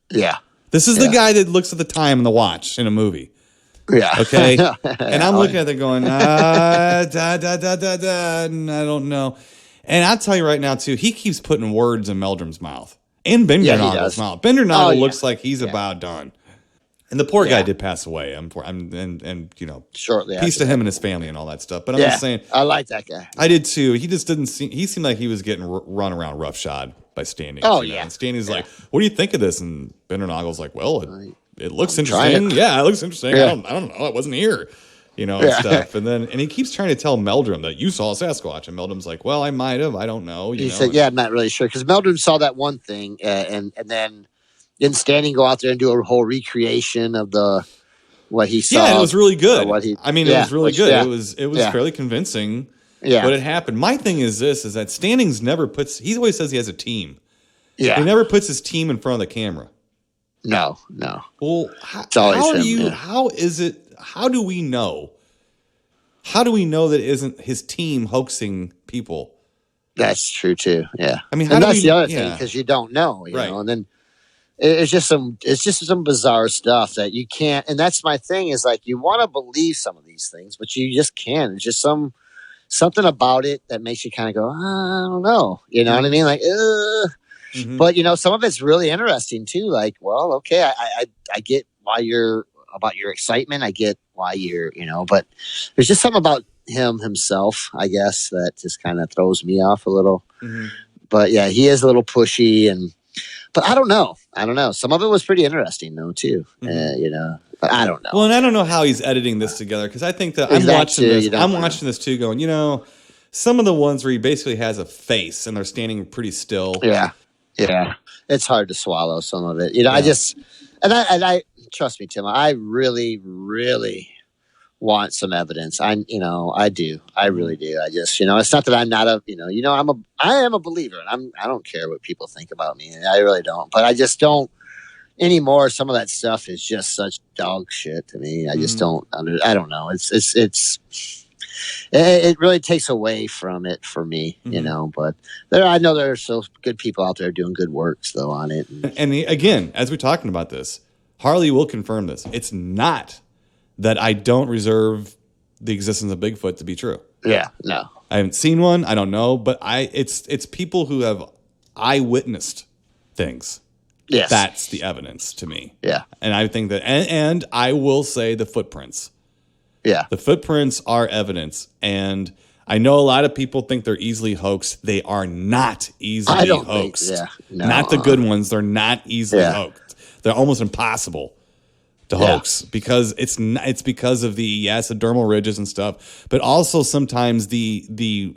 Speaker 5: Yeah.
Speaker 4: This is the guy that looks at the time and the watch in a movie.
Speaker 5: Yeah.
Speaker 4: Okay. And I'm looking at it going, I don't know. And I'll tell you right now, too, he keeps putting words in Meldrum's mouth and Bindernagel's mouth. Bindernagel looks like he's about done. And the poor guy did pass away. And you know,
Speaker 5: shortly
Speaker 4: peace to him and his family and all that stuff. But I'm just saying,
Speaker 5: I like that guy.
Speaker 4: I did too. He just didn't seem. He seemed like he was getting run around roughshod by Standing.
Speaker 5: Oh
Speaker 4: you know? And Standing's like, "What do you think of this?" And Bindernagel's like, "Well, it looks
Speaker 5: I'm
Speaker 4: interesting. Yeah, it looks interesting. I don't know. I wasn't here." You know, and stuff. And he keeps trying to tell Meldrum that you saw a Sasquatch. And Meldrum's like, well, I might have. I don't know.
Speaker 5: He said, I'm not really sure. Because Meldrum saw that one thing. And then didn't Standing go out there and do a whole recreation of what he saw?
Speaker 4: Yeah, it was really good. It was really good.
Speaker 5: Yeah.
Speaker 4: It was fairly convincing.
Speaker 5: Yeah.
Speaker 4: What had happened. My thing is this, is that Standings never he always says he has a team.
Speaker 5: Yeah.
Speaker 4: He never puts his team in front of the camera.
Speaker 5: No.
Speaker 4: Well, how do we know how do we know that it isn't his team hoaxing people?
Speaker 5: That's true too. Yeah.
Speaker 4: I mean,
Speaker 5: and that's the other thing, because you don't know, you
Speaker 4: Right.
Speaker 5: know, and then it's just some bizarre stuff that you can't. And that's my thing, is like, you want to believe some of these things, but you just can't. It's just something about it that makes you kind of go, I don't know. You know what I mean? Like,
Speaker 4: Mhm.
Speaker 5: But, you know, some of it's really interesting too. Like, well, okay, I get why you're about your excitement. I get why you're, you know, but there's just something about himself, I guess, that just kind of throws me off a little.
Speaker 4: Mhm.
Speaker 5: But yeah, he is a little pushy, but I don't know. Some of it was pretty interesting though too. You know, but I don't know.
Speaker 4: Well, and I don't know how he's editing this together, because I think that I'm watching this too, going, you know, some of the ones where he basically has a face and they're standing pretty still.
Speaker 5: Yeah. It's hard to swallow some of it. You know, I trust me, Tim. I really, really want some evidence. I do. I really do. I just, you know, it's not that I'm not I am a believer, and I don't care what people think about me. I really don't. But I just don't anymore. Some of that stuff is just such dog shit to me. I just don't. I don't know. It really takes away from it for me, you know. But I know there are still good people out there doing good works though on it.
Speaker 4: And again, as we're talking about this, Harley will confirm this. It's not that I don't reserve the existence of Bigfoot to be true.
Speaker 5: Yeah, no.
Speaker 4: I haven't seen one. I don't know, but it's people who have eyewitnessed things.
Speaker 5: Yes.
Speaker 4: That's the evidence to me.
Speaker 5: Yeah.
Speaker 4: And I think that, and I will say the footprints.
Speaker 5: Yeah.
Speaker 4: The footprints are evidence. And I know a lot of people think they're easily hoaxed. They are not easily hoaxed. Not the good ones. They're not easily hoaxed. They're almost impossible to hoax, because it's because of the dermal ridges and stuff, but also sometimes the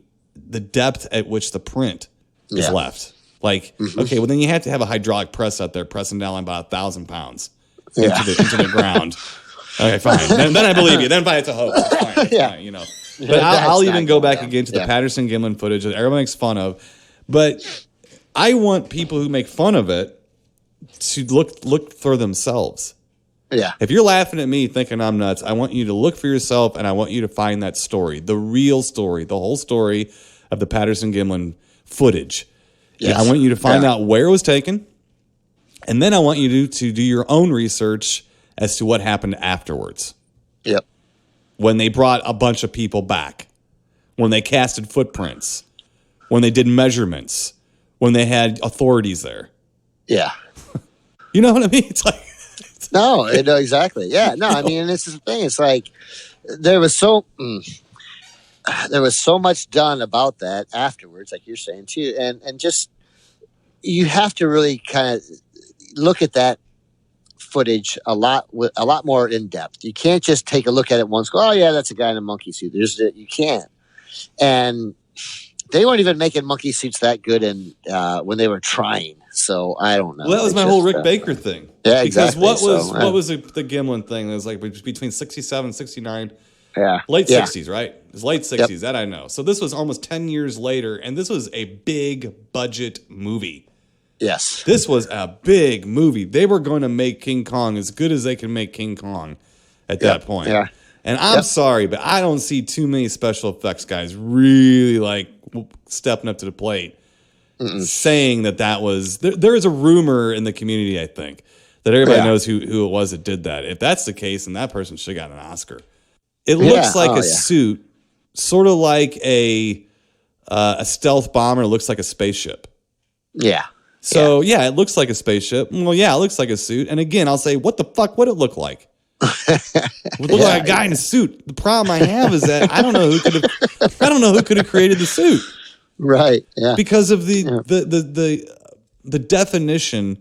Speaker 4: depth at which the print is left. Like, okay, well then you have to have a hydraulic press out there pressing down about 1,000 pounds into the ground. Okay, fine. Then I believe you. Then it's a hoax. It's fine. It's fine, you know. But I'll even go back again to the Patterson Gimlin footage that everyone makes fun of. But I want people who make fun of it to look for themselves.
Speaker 5: Yeah.
Speaker 4: If you're laughing at me thinking I'm nuts, I want you to look for yourself, and I want you to find that story, the real story, the whole story of the Patterson Gimlin footage. Yes. I want you to find out where it was taken, and then I want you to do your own research as to what happened afterwards.
Speaker 5: Yep.
Speaker 4: When they brought a bunch of people back, when they casted footprints, when they did measurements, when they had authorities there.
Speaker 5: Yeah.
Speaker 4: You know what I mean? It's like...
Speaker 5: No, exactly. Yeah, no, I mean, this is the thing. It's like there was so much done about that afterwards, like you're saying too, and just you have to really kind of look at that footage a lot more in depth. You can't just take a look at it once, go, oh yeah, that's a guy in a monkey suit. You can't, and they weren't even making monkey suits that good when they were trying. So I don't know.
Speaker 4: Well, that was my whole Rick Baker thing.
Speaker 5: Yeah, exactly.
Speaker 4: Because what was the Gimlin thing? It was like between 67 and 69.
Speaker 5: Yeah.
Speaker 4: Late 60s, right? It was late 60s, that I know. So this was almost 10 years later, and this was a big budget movie.
Speaker 5: Yes.
Speaker 4: This was a big movie. They were going to make King Kong as good as they can make King Kong at that point. Yeah. And I'm sorry, but I don't see too many special effects guys really like stepping up to the plate. Saying that was there is a rumor in the community, I think, that everybody knows who it was that did that. If that's the case, then that person should have got an Oscar. It looks like a suit, sort of like a stealth bomber. It looks like a spaceship.
Speaker 5: Yeah.
Speaker 4: So it looks like a spaceship. Well, yeah, it looks like a suit. And again, I'll say, what the fuck would it look like? It would look like a guy in a suit. The problem I have is that I don't know who could have created the suit.
Speaker 5: Right. Yeah.
Speaker 4: Because of the definition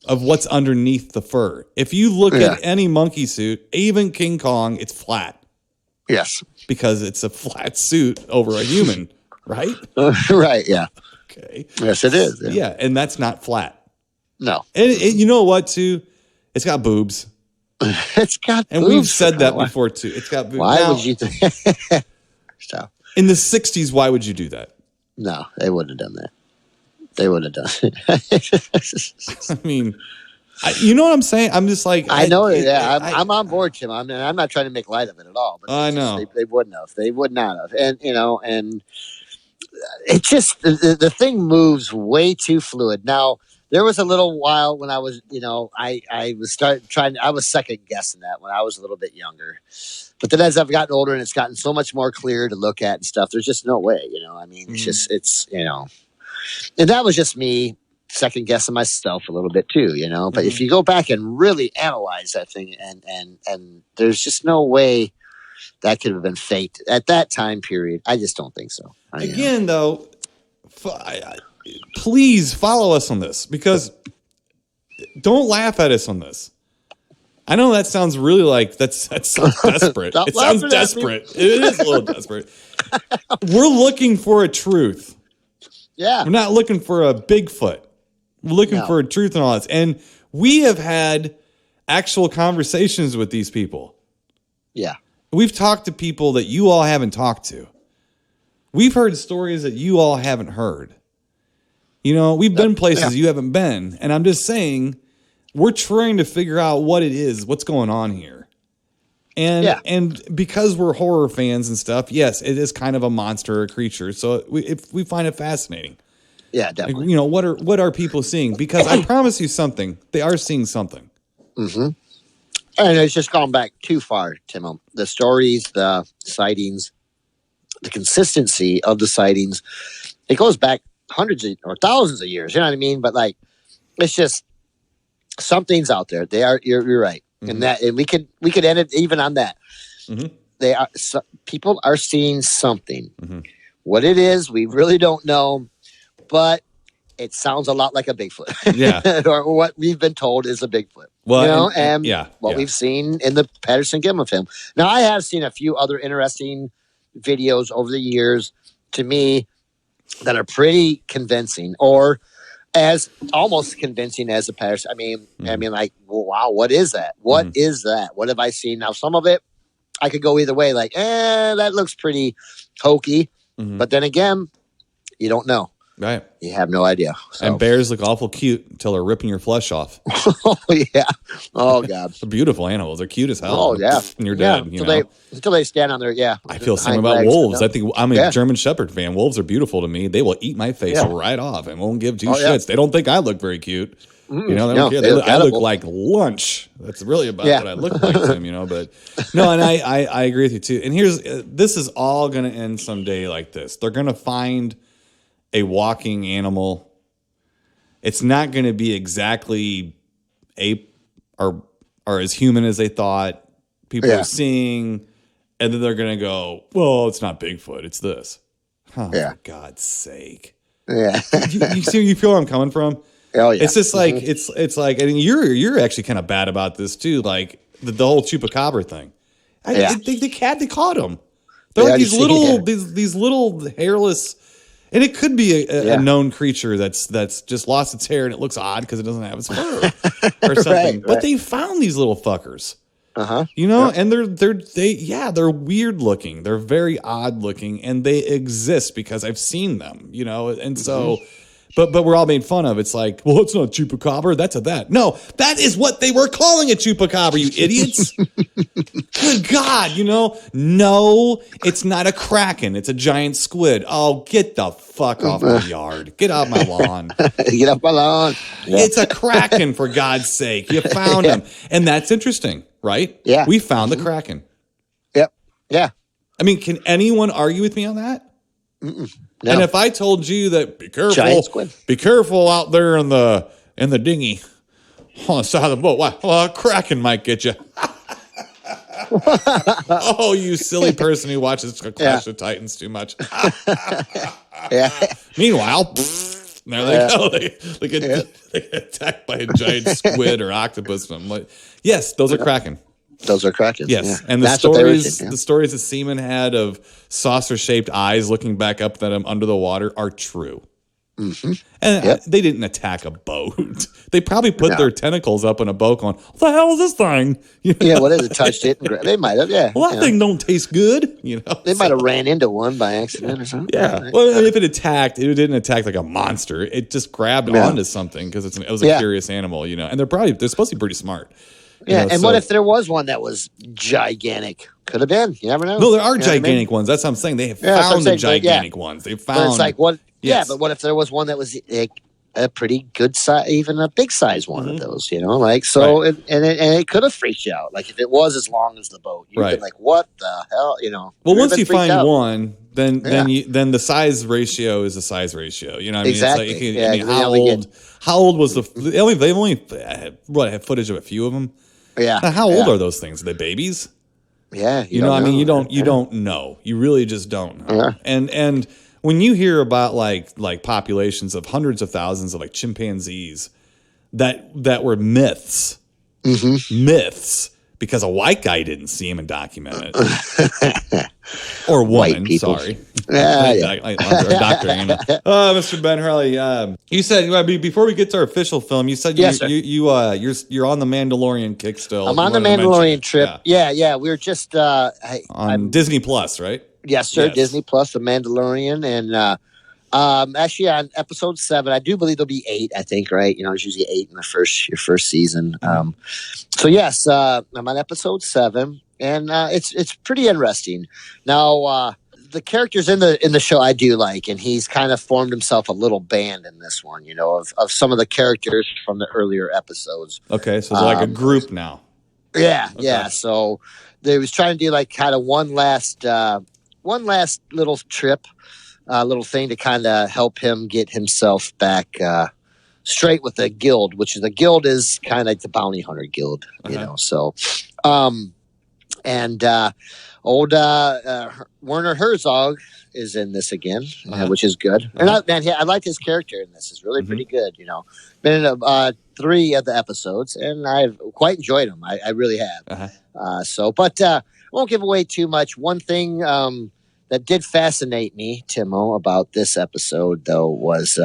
Speaker 4: of what's underneath the fur. If you look at any monkey suit, even King Kong, it's flat.
Speaker 5: Yes.
Speaker 4: Because it's a flat suit over a human, right?
Speaker 5: Right. Yeah.
Speaker 4: Okay.
Speaker 5: Yes, it is.
Speaker 4: Yeah, and that's not flat.
Speaker 5: No.
Speaker 4: And you know what, too? It's got boobs.
Speaker 5: It's got
Speaker 4: and
Speaker 5: boobs.
Speaker 4: We've said that before, too. It's got boobs.
Speaker 5: Why would you think? So.
Speaker 4: In the 60s, why would you do that?
Speaker 5: No, they wouldn't have done that. They wouldn't have done it.
Speaker 4: I mean, You know what I'm saying? I'm just like
Speaker 5: I know. I'm on board, Tim. I'm not trying to make light of it at all. But
Speaker 4: I know
Speaker 5: they wouldn't have. They would not have. And and it just the thing moves way too fluid. Now there was a little while when I was, I was I was second guessing that when I was a little bit younger. But then as I've gotten older and it's gotten so much more clear to look at and stuff, there's just no way. I mean, it's and that was just me second guessing myself a little bit too, But if you go back and really analyze that thing, and there's just no way that could have been faked at that time period. I just don't think so.
Speaker 4: Again, though, please follow us on this, because don't laugh at us on this. I know that sounds really like that sounds desperate. It sounds desperate. It is a little desperate. We're looking for a truth.
Speaker 5: Yeah.
Speaker 4: We're not looking for a Bigfoot. We're looking for a truth and all this. And we have had actual conversations with these people.
Speaker 5: Yeah.
Speaker 4: We've talked to people that you all haven't talked to. We've heard stories that you all haven't heard. We've been places you haven't been. And I'm just saying, we're trying to figure out what it is, what's going on here. And because we're horror fans and stuff, yes, it is kind of a monster or a creature. So we find it fascinating.
Speaker 5: Yeah, definitely.
Speaker 4: What are people seeing? Because I promise you something, they are seeing something.
Speaker 5: Mm-hmm. And it's just gone back too far, Tim. The stories, the sightings, the consistency of the sightings, it goes back hundreds or thousands of years. You know what I mean? But it's just something's out there. You're right, and we could end it even on that. Mm-hmm. People are seeing something. Mm-hmm. What it is, we really don't know, but it sounds a lot like a Bigfoot. Yeah, or what we've been told is a Bigfoot. Well, we've seen in the Patterson Gimlin film. Now, I have seen a few other interesting videos over the years, to me, that are pretty convincing, or as almost convincing as the Patterson. I mean, wow, what is that? What is that? What have I seen? Now, some of it, I could go either way. That looks pretty hokey. Mm-hmm. But then again, you don't know.
Speaker 4: Right.
Speaker 5: You have no idea. So.
Speaker 4: And bears look awful cute until they're ripping your flesh off.
Speaker 5: Oh, yeah. Oh, God.
Speaker 4: They're beautiful animals. They're cute as hell.
Speaker 5: Oh, yeah.
Speaker 4: And you're dead.
Speaker 5: Until they stand on their,
Speaker 4: I feel the same about wolves. I think I'm a German Shepherd fan. Wolves are beautiful to me. They will eat my face right off and won't give two shits. They don't think I look very cute. They don't care. I look like lunch. That's really about what I look like to them, but no, and I agree with you too. And this is all going to end someday like this. They're going to find a walking animal. It's not going to be exactly ape or as human as they thought. People are seeing, and then they're going to go, well, it's not Bigfoot, it's this. Oh, for God's sake. Yeah. you feel where I'm coming from?
Speaker 5: Oh, yeah.
Speaker 4: It's just like, it's like, and you're actually kind of bad about this too, like the whole chupacabra thing. They caught him. They're like these little hairless. And it could be a known creature that's just lost its hair and it looks odd because it doesn't have its fur or something. Right. But they found these little fuckers. And they're weird looking. They're very odd looking, and they exist because I've seen them. And so. But we're all made fun of. It's like, well, it's not chupacabra. That's that. No, that is what they were calling a chupacabra, you idiots. Good God, No, it's not a kraken. It's a giant squid. Oh, get the fuck off my yard. Get off my lawn.
Speaker 5: Get off my lawn.
Speaker 4: Yeah. It's a kraken, for God's sake. You found him. And that's interesting, right?
Speaker 5: Yeah.
Speaker 4: We found the kraken.
Speaker 5: Yep. Yeah.
Speaker 4: I mean, can anyone argue with me on that?
Speaker 5: No.
Speaker 4: And if I told you that, be careful out there in the dinghy on the side of the boat. Why? Well, a kraken might get you. Oh, you silly person who watches Clash of Titans too much. Meanwhile, there they go. They get attacked by a giant squid or octopus. Yes, those are kraken.
Speaker 5: Those are Kraken.
Speaker 4: Yes, and the stories that seamen had of saucer-shaped eyes looking back up at them under the water are true.
Speaker 5: Mm-hmm.
Speaker 4: And they didn't attack a boat. They probably put their tentacles up in a boat going, what the hell is this thing? You know?
Speaker 5: Yeah, what is it? Touched it. They might have,
Speaker 4: Well, that thing don't taste good.
Speaker 5: They might have ran into one by accident or something.
Speaker 4: Yeah. Well, if it attacked, it didn't attack like a monster. It just grabbed onto something because it was a curious animal, And they're supposed to be pretty smart.
Speaker 5: What if there was one that was gigantic? Could have been. You never know.
Speaker 4: No, there are gigantic ones. That's what I'm saying. They have found the gigantic ones. They found.
Speaker 5: But it's like what? Yes. Yeah, but what if there was one that was a pretty good size, even a big size one of those? And it could have freaked you out. Like if it was as long as the boat, you'd be like, "What the hell?"
Speaker 4: Well, once you find one, then the size ratio is the size ratio. You know what I mean?
Speaker 5: Exactly.
Speaker 4: It's like, how old was they only had footage of a few of them.
Speaker 5: Yeah.
Speaker 4: Now, how old are those things? Are they babies?
Speaker 5: Yeah.
Speaker 4: You don't know. You really just don't know. And when you hear about like populations of hundreds of thousands of like chimpanzees that were myths, because a white guy didn't see him and document it. Or a woman, sorry. Dr. Anna. Mr. Ben Harley, you said before we get to our official film, you said you're on the Mandalorian kick still.
Speaker 5: I'm on the Mandalorian trip. Yeah. We were just
Speaker 4: on Disney Plus, right?
Speaker 5: Yes, sir. Yes. Disney Plus, the Mandalorian, and actually on episode 7, I do believe there'll be 8. I think, right? It's usually 8 in your first season. So yes, I'm on episode 7, and it's pretty interesting. Now, the characters in the show I do like, and he's kind of formed himself a little band in this one. Of some of the characters from the earlier episodes.
Speaker 4: Okay, so they're like a group now.
Speaker 5: Yeah, okay. Yeah. So they was trying to do like kind of one last little trip, little thing to kind of help him get himself back straight with the guild, which is the guild is kind of like the bounty hunter guild, So, old Werner Herzog is in this again, which is good. And I like his character in this. It's really pretty good. Been in 3 of the episodes, and I've quite enjoyed them. I really have. But I won't give away too much. One thing that did fascinate me, Timo, about this episode, though, was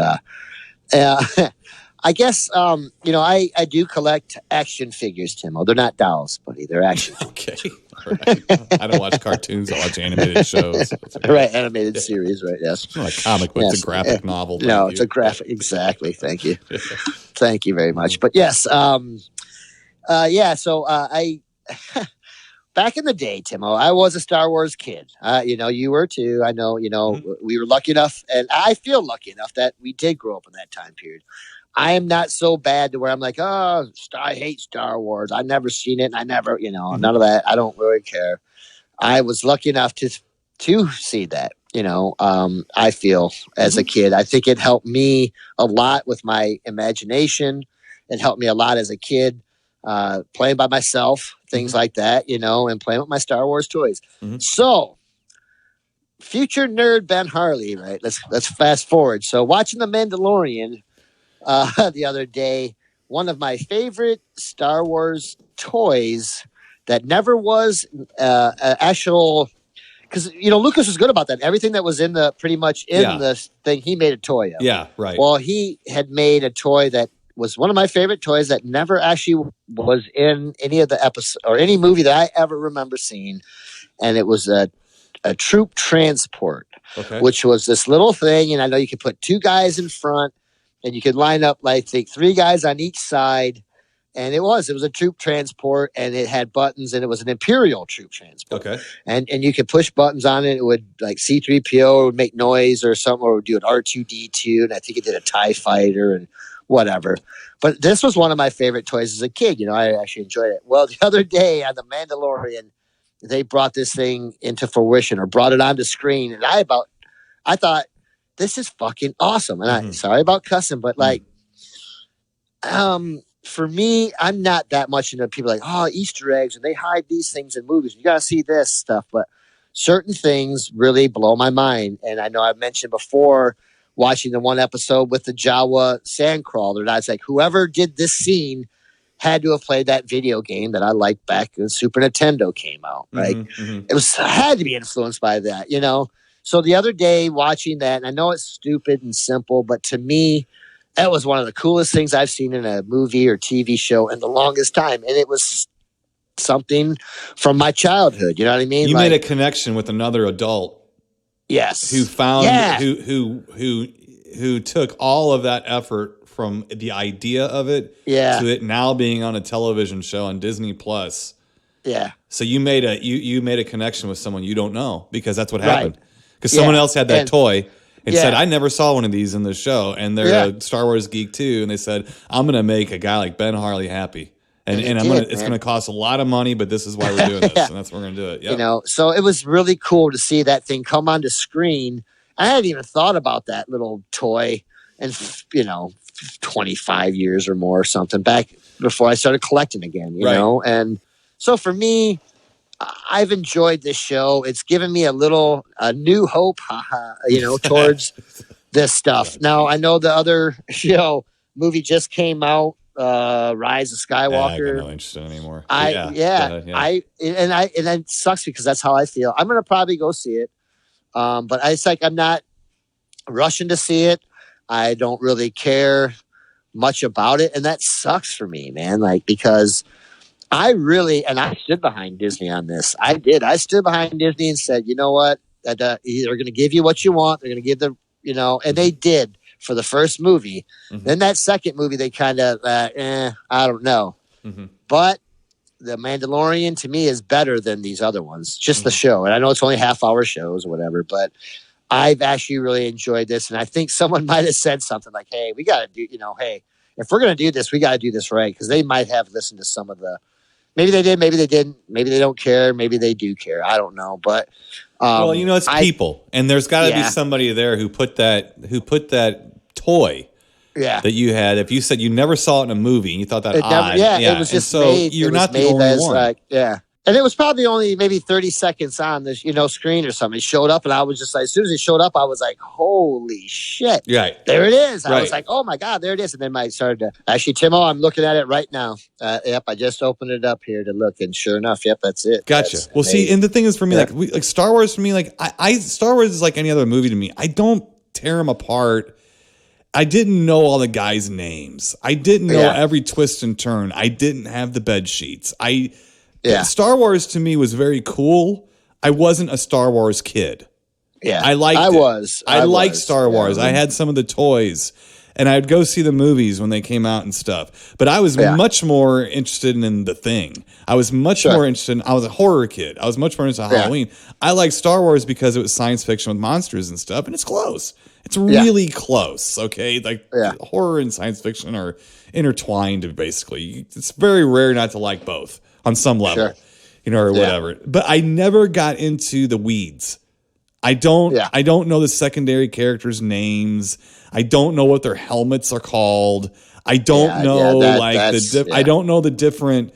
Speaker 5: I guess, I do collect action figures, Timo. They're not dolls, buddy. They're action figures.
Speaker 4: Okay. Right. I don't watch cartoons. I watch animated shows.
Speaker 5: Right, animated series, right, yes.
Speaker 4: It's not a comic book. It's a graphic novel.
Speaker 5: No, it's a graphic. Exactly. Thank you. Thank you very much. But yes, so I... Back in the day, Timo, I was a Star Wars kid. You were too. I know, we were lucky enough, and I feel lucky enough that we did grow up in that time period. I am not so bad to where I'm like, I hate Star Wars. I've never seen it, and I never, none of that. I don't really care. I was lucky enough to see that, I feel as a kid. I think it helped me a lot with my imagination. It helped me a lot as a kid. Playing by myself, things like that, and playing with my Star Wars toys. So, future nerd Ben Harley, right? Let's fast forward. So, watching The Mandalorian the other day, one of my favorite Star Wars toys that never was actual. Because Lucas was good about that. Everything that was in the thing, he made a toy of.
Speaker 4: Yeah, right.
Speaker 5: Well, he had made a toy that was one of my favorite toys that never actually was in any of the episodes or any movie that I ever remember seeing. And it was a troop transport, which was this little thing. And I know you could put 2 guys in front and you could line up, like, I think 3 guys on each side. And it was a troop transport, and it had buttons, and it was an Imperial troop transport.
Speaker 4: Okay.
Speaker 5: And you could push buttons on it. It would, like, C-3PO would make noise or something, or would do an R2-D2. And I think it did a TIE fighter and whatever. But this was one of my favorite toys as a kid. I actually enjoyed it. Well, the other day on The Mandalorian, they brought this thing into fruition or brought it onto screen. And I thought, this is fucking awesome. And I'm sorry about cussing, but for me, I'm not that much into people like, Easter eggs, and they hide these things in movies. You got to see this stuff. But certain things really blow my mind. And I know I've mentioned before, watching the one episode with the Jawa sandcrawler, and I was like, whoever did this scene had to have played that video game that I liked back when Super Nintendo came out, right? It had to be influenced by that, So the other day watching that, and I know it's stupid and simple, but to me, that was one of the coolest things I've seen in a movie or TV show in the longest time. And it was something from my childhood. You know what I mean?
Speaker 4: You made a connection with another adult.
Speaker 5: Yes.
Speaker 4: Who found who took all of that effort from the idea of it to it now being on a television show on Disney Plus.
Speaker 5: Yeah.
Speaker 4: So you made a connection with someone you don't know because that's what happened. Because someone else had that toy and said, I never saw one of these in the show. And they're a Star Wars geek too. And they said, I'm going to make a guy like Ben Harley happy. And it's going to cost a lot of money, but this is why we're doing this. And that's why we're going to do it. Yep.
Speaker 5: You know, so it was really cool to see that thing come onto screen. I hadn't even thought about that little toy in, 25 years or more or something back before I started collecting again, you know? And so for me, I've enjoyed this show. It's given me a new hope, towards this stuff. Now, I know the other movie just came out, Rise of Skywalker.
Speaker 4: I'm not interested anymore.
Speaker 5: And it sucks because that's how I feel. I'm going to probably go see it. But it's like, I'm not rushing to see it. I don't really care much about it. And that sucks for me, man. Like, because I stood behind Disney on this. I did. I stood behind Disney and said, you know what? They're going to give you what you want. They're going to give and they did for the first movie. Mm-hmm. Then that second movie, they kind of, I don't know. Mm-hmm. But The Mandalorian to me is better than these other ones, just the show. And I know it's only half-hour shows or whatever, but I've actually really enjoyed this. And I think someone might have said something like, hey, we got to do, hey, if we're going to do this, we got to do this right. Because they might have listened to some of the, maybe they did, maybe they didn't, maybe they don't care, maybe they do care. I don't know. But,
Speaker 4: it's people. And there's got to be somebody there who put that toy that you had. If you said you never saw it in a movie and you thought that odd.
Speaker 5: It was just made.
Speaker 4: You're not the only one.
Speaker 5: And it was probably only maybe 30 seconds on the screen or something. It showed up, and I was just like, as soon as it showed up, I was like, holy shit.
Speaker 4: Right.
Speaker 5: There it is. I was like, oh my God, there it is. And then I started to, actually, Timo, I'm looking at it right now. I just opened it up here to look, and sure enough, that's it.
Speaker 4: Gotcha.
Speaker 5: That's
Speaker 4: well,
Speaker 5: amazing.
Speaker 4: see, and the thing is for me, like Star Wars for me, like Star Wars is like any other movie to me. I don't tear them apart. I didn't know all the guys' names. I didn't know every twist and turn. I didn't have the bed sheets. Star Wars to me was very cool. I wasn't a Star Wars kid.
Speaker 5: Yeah,
Speaker 4: I liked it. I liked Star Wars. I had some of the toys, and I'd go see the movies when they came out and stuff. But I was much more interested in the Thing. I was much more interested I was a horror kid. I was much more into Halloween. I like Star Wars because it was science fiction with monsters and stuff, and it's close. It's really close, okay? Like horror and science fiction are intertwined, basically. It's very rare not to like both on some level, or whatever. But I never got into the weeds. I don't know the secondary characters' names. I don't know what their helmets are called. I don't know I don't know the different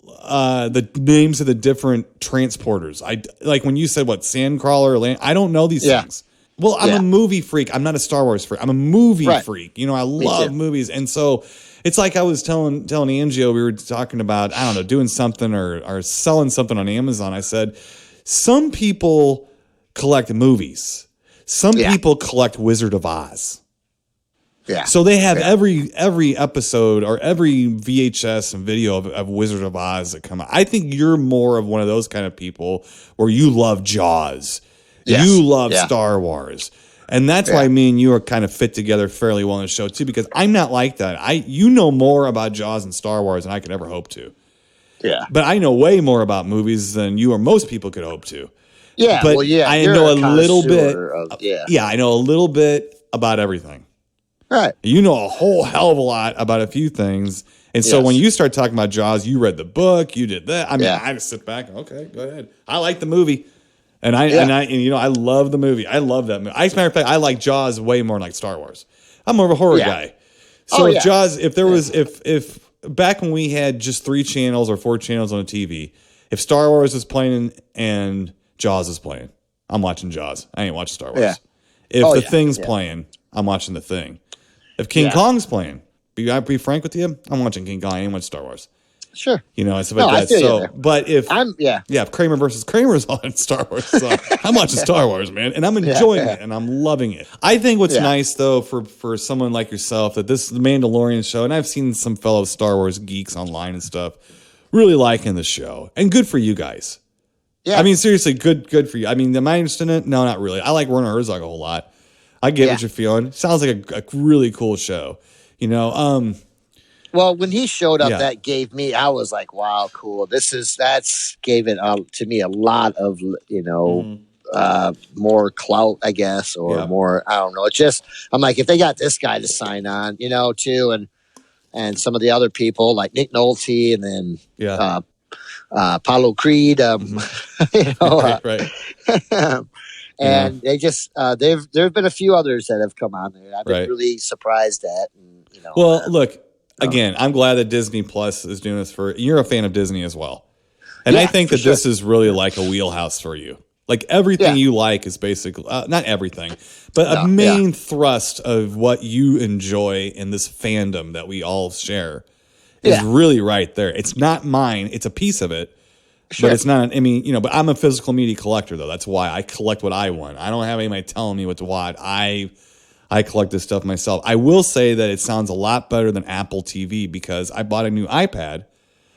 Speaker 4: the names of the different transporters. I like when you said Sandcrawler or Land. I don't know these things. Well, I'm a movie freak. I'm not a Star Wars freak. I'm a movie freak. I love movies. And so it's like I was telling Angio, we were talking about, I don't know, doing something or selling something on Amazon. I said, some people collect movies. Some people collect Wizard of Oz.
Speaker 5: Yeah.
Speaker 4: So they have every episode or every VHS and video of Wizard of Oz that come out. I think you're more of one of those kind of people where you love Jaws. Yes. You love Star Wars. And that's why me and you are kind of fit together fairly well in the show too, because I'm not like that. You know more about Jaws and Star Wars than I could ever hope to.
Speaker 5: Yeah.
Speaker 4: But I know way more about movies than you or most people could hope to.
Speaker 5: Yeah.
Speaker 4: But I know a little bit. I know a little bit about everything.
Speaker 5: Right.
Speaker 4: You know a whole hell of a lot about a few things. And so when you start talking about Jaws, you read the book, you did that. I mean, I just sit back. Okay, go ahead. I like the movie. And I love the movie. I love that movie. As a matter of fact, I like Jaws way more than like Star Wars. I'm more of a horror guy. So Jaws, if back when we had just 3 channels or 4 channels on a TV, if Star Wars was playing and Jaws is playing, I'm watching Jaws. I ain't watching Star Wars.
Speaker 5: Yeah.
Speaker 4: If the Thing's playing, I'm watching the Thing. If King Kong's playing, be frank with you, I'm watching King Kong. I ain't watching Star Wars.
Speaker 5: Sure.
Speaker 4: And stuff like that.
Speaker 5: I feel you
Speaker 4: So,
Speaker 5: there.
Speaker 4: but if Kramer versus Kramer is on Star Wars, so I'm watching Star Wars, man, and I'm enjoying it and I'm loving it. I think what's nice though for someone like yourself that this is the Mandalorian show, and I've seen some fellow Star Wars geeks online and stuff really liking the show, and good for you guys. Yeah. I mean, seriously, good for you. I mean, am I interested in it? No, not really. I like Werner Herzog a whole lot. I get what you're feeling. Sounds like a really cool show.
Speaker 5: Well, when he showed up, that gave me, I was like, wow, cool. Gave it to me a lot of, more clout, I guess, or more, I don't know. It's just, I'm like, if they got this guy to sign on, too, and some of the other people like Nick Nolte and then, Paulo Creed,
Speaker 4: right.
Speaker 5: And they just, there have been a few others that have come on there. I've been really surprised at,
Speaker 4: Well, look, again, I'm glad that Disney Plus is doing this you're a fan of Disney as well. And I think that this is really like a wheelhouse for you. Like everything you like is basically, not everything, but a main thrust of what you enjoy in this fandom that we all share is really right there. It's not mine. It's a piece of it. Sure. But it's not, but I'm a physical media collector though. That's why I collect what I want. I don't have anybody telling me what to watch. I collect this stuff myself. I will say that it sounds a lot better than Apple TV because I bought a new iPad.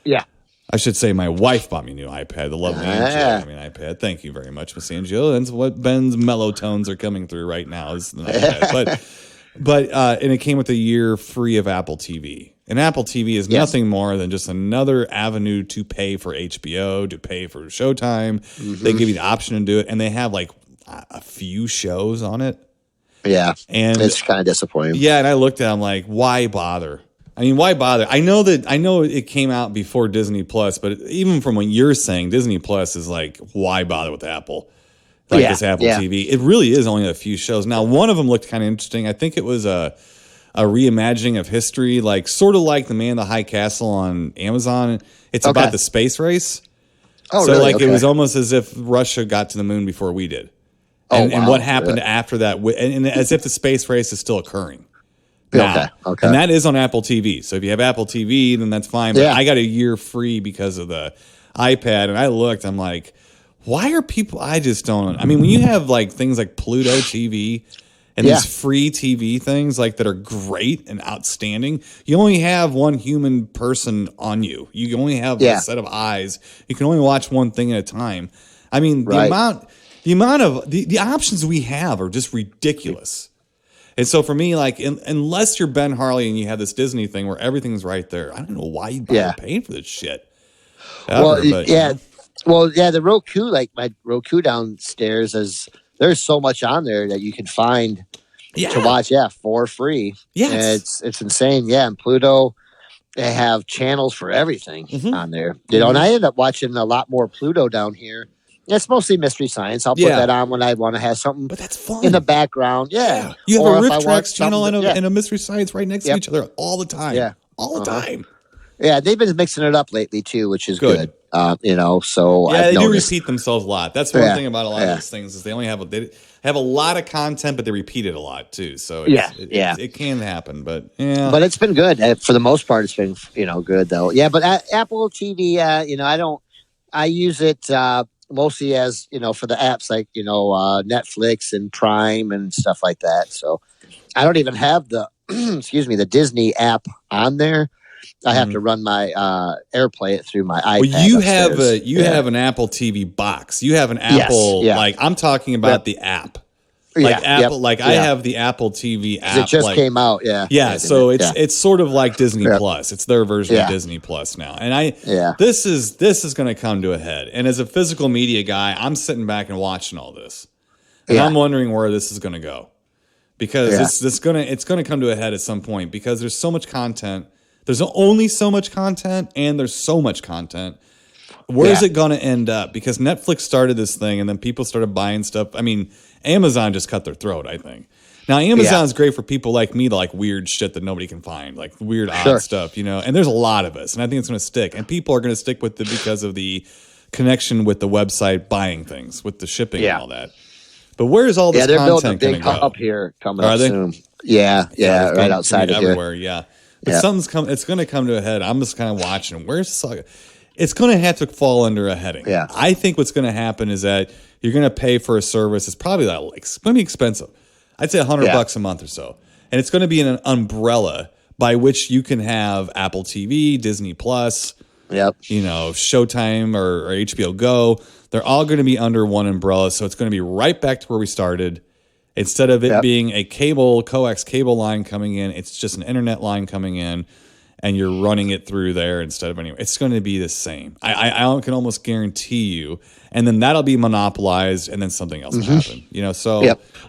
Speaker 5: Yeah.
Speaker 4: I should say my wife bought me a new iPad. The lovely Angela iPad. Thank you very much, Miss Angela. That's what Ben's mellow tones are coming through right now is the iPad. And it came with a year free of Apple TV. And Apple TV is nothing more than just another avenue to pay for HBO, to pay for Showtime. Mm-hmm. They give you the option to do it. And they have like a few shows on it.
Speaker 5: Yeah,
Speaker 4: and
Speaker 5: it's kind of disappointing.
Speaker 4: Yeah, and I looked at it, I'm like, why bother? I mean, why bother? I know it came out before Disney Plus, but even from what you're saying, Disney Plus is like, why bother with Apple? Like this Apple TV. It really is only a few shows. Now, one of them looked kind of interesting. I think it was a reimagining of history, like sort of like The Man in the High Castle on Amazon. It's about the space race.
Speaker 5: Oh,
Speaker 4: so
Speaker 5: really?
Speaker 4: Like it was almost as if Russia got to the moon before we did. And what happened after that, and as if the space race is still occurring. Now. Okay. And that is on Apple TV. So if you have Apple TV, then that's fine. But I got a year free because of the iPad. And I looked, I'm like, why are people, I just don't, I mean, when you have like things like Pluto TV and these free TV things like that are great and outstanding, you only have one human person on you. You only have a set of eyes. You can only watch one thing at a time. I mean, the amount of the options we have are just ridiculous. And so for me, like, unless you're Ben Harley and you have this Disney thing where everything's right there, I don't know why you bother paying for this shit.
Speaker 5: The Roku, like my Roku downstairs, there's so much on there that you can find to watch, for free. Yeah, it's insane. Yeah, and Pluto, they have channels for everything on there. And I end up watching a lot more Pluto down here. It's mostly Mystery Science. I'll put that on when I want to have something
Speaker 4: but that's fun.
Speaker 5: in the background. Yeah.
Speaker 4: You have a Rift Tracks channel and a Mystery Science right next to each other all the time. Yeah. All the time.
Speaker 5: Yeah, they've been mixing it up lately, too, which is good. So
Speaker 4: they do repeat themselves a lot. That's one thing about a lot of these things is they have a lot of content, but they repeat it a lot, too. So it can happen, but
Speaker 5: But it's been good. For the most part, it's been, good, though. Yeah, but Apple TV, I use it mostly as, for the apps like, Netflix and Prime and stuff like that. So I don't even have the, the Disney app on there. I have to run my AirPlay it through my iPad.
Speaker 4: Well, you have an Apple TV box. You have an Apple, like I'm talking about the app. Like Apple, I have the Apple TV app.
Speaker 5: It just came out,
Speaker 4: so it's sort of like Disney Plus. It's their version of Disney Plus now, and this is going to come to a head. And as a physical media guy, I'm sitting back and watching all this, and I'm wondering where this is going to go, because it's going to come to a head at some point because there's so much content. There's only so much content, and there's so much content. Where is it going to end up? Because Netflix started this thing, and then people started buying stuff. I mean, Amazon just cut their throat, I think. Now, Amazon's great for people like me that like weird shit that nobody can find, like weird, odd stuff, And there's a lot of us, and I think it's going to stick. And people are going to stick with it because of the connection with the website buying things, with the shipping and all that. But where is all this content going to go?
Speaker 5: They're building a big hub here coming up soon. Yeah, right outside of
Speaker 4: everywhere, here. But it's going to come to a head. I'm just kind of watching. It's going to have to fall under a heading.
Speaker 5: Yeah.
Speaker 4: I think what's going to happen is that you're going to pay for a service. It's probably it's going to be expensive. I'd say $100 a month or so. And it's going to be an umbrella by which you can have Apple TV, Disney Plus, Showtime or HBO Go. They're all going to be under one umbrella. So it's going to be right back to where we started. Instead of it being a coax cable line coming in, it's just an internet line coming in, and you're running it through there instead of anywhere. It's going to be the same. I can almost guarantee you. And then that'll be monopolized, and then something else will happen. So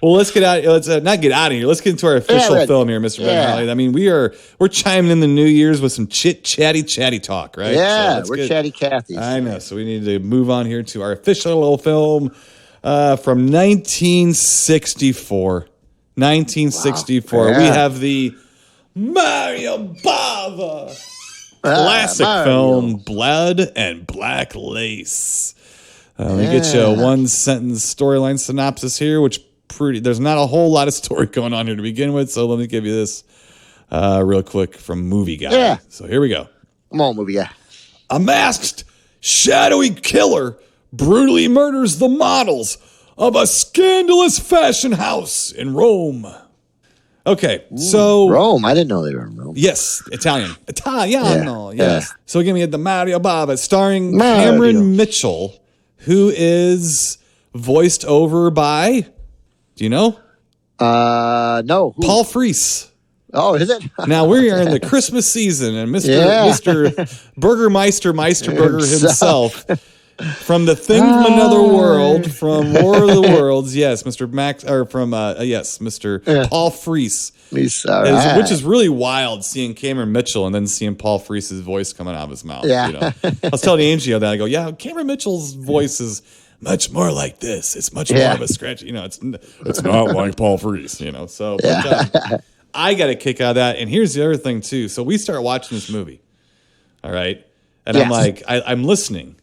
Speaker 4: well, let's get out. Let's not get out of here. Let's get into our official film here, Mr. Ben Harley. I mean, we're chiming in the New Year's with some chatty talk, right?
Speaker 5: Yeah, we're chatty Cathy's.
Speaker 4: I know. So we need to move on here to our official film from 1964. 1964. Wow. We have the Mario Bava classic film, Blood and Black Lace. Let me get you a one-sentence storyline synopsis here, there's not a whole lot of story going on here to begin with, so let me give you this real quick from Movie Guy.
Speaker 5: Yeah.
Speaker 4: So here we go.
Speaker 5: Come on, Movie Guy.
Speaker 4: A masked, shadowy killer brutally murders the models of a scandalous fashion house in Rome. Okay, so...
Speaker 5: Rome, I didn't know they were in Rome.
Speaker 4: Yes, Italiano, yes. So give me the Mario Bava, starring Cameron Mitchell, who is voiced over by, do you know?
Speaker 5: No. Who?
Speaker 4: Paul Frees.
Speaker 5: Oh, is it?
Speaker 4: Now we are in the Christmas season, and Mr. Burgermeister Meisterburger himself, from the Thing from Another World, from War of the Worlds, Mr. Paul Frees. Which is really wild, seeing Cameron Mitchell and then seeing Paul Frees' voice coming out of his mouth. Yeah. I was telling Angie that. I go, Cameron Mitchell's voice is much more like this. It's much more of a scratch. It's not like Paul Frees, So but, I got a kick out of that. And here's the other thing, too. So we start watching this movie. All right. And I'm like, I'm listening.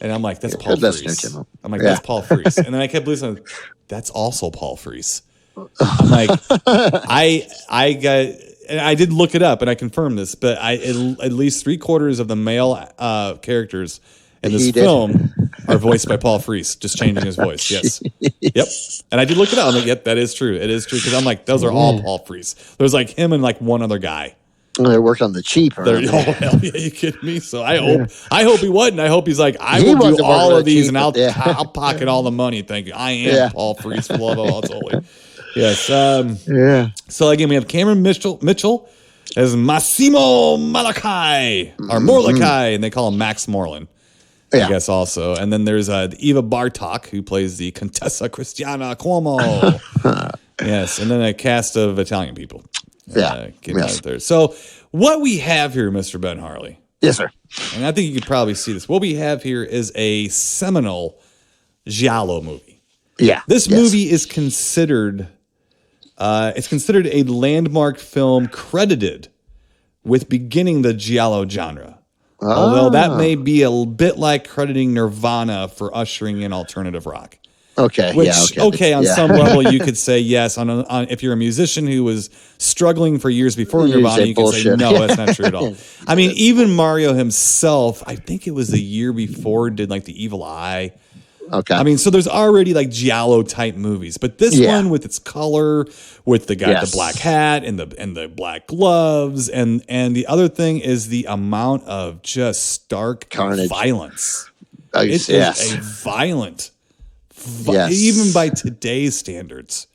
Speaker 4: And I'm like, that's Paul Frees. I'm like, that's Paul Frees. And then I kept listening. That's also Paul Frees. I'm like, I did look it up and I confirmed this, but at least 3/4 of the male characters in this film are voiced by Paul Frees, just changing his voice. Yes. Yep. And I did look it up. I'm like, yep, that is true. It is true. Because I'm like, those are all Paul Frees. There's like him and like one other guy.
Speaker 5: They worked on the cheap.
Speaker 4: Oh, hell yeah, you kidding me? So I hope he wasn't. I hope he's like, I will do all of these and I'll pocket all the money. Thank you. I am Paul Frees for love of all holy. Yes. So again, we have Cameron Mitchell as Massimo Malachi or Morlakai, and they call him Max Moreland. I guess also. And then there's Eva Bartok, who plays the Contessa Cristiana Cuomo. Yes. And then a cast of Italian people. Out there. So what we have here, Mr. Ben Harley.
Speaker 5: Yes, sir.
Speaker 4: And I think you could probably see this. What we have here is a seminal giallo movie.
Speaker 5: Yeah.
Speaker 4: This movie is considered a landmark film credited with beginning the giallo genre. Although that may be a bit like crediting Nirvana for ushering in alternative rock.
Speaker 5: Okay.
Speaker 4: On some level, you could say yes. On if you're a musician who was struggling for years before Nirvana, you could say no, that's not true at all. I mean, even Mario himself, I think it was the year before, did like The Evil Eye.
Speaker 5: Okay.
Speaker 4: I mean, so there's already like giallo type movies, but this one with its color, with the guy with the black hat and the black gloves, and the other thing is the amount of just stark carnage, violence. It is a violent. Even by today's standards,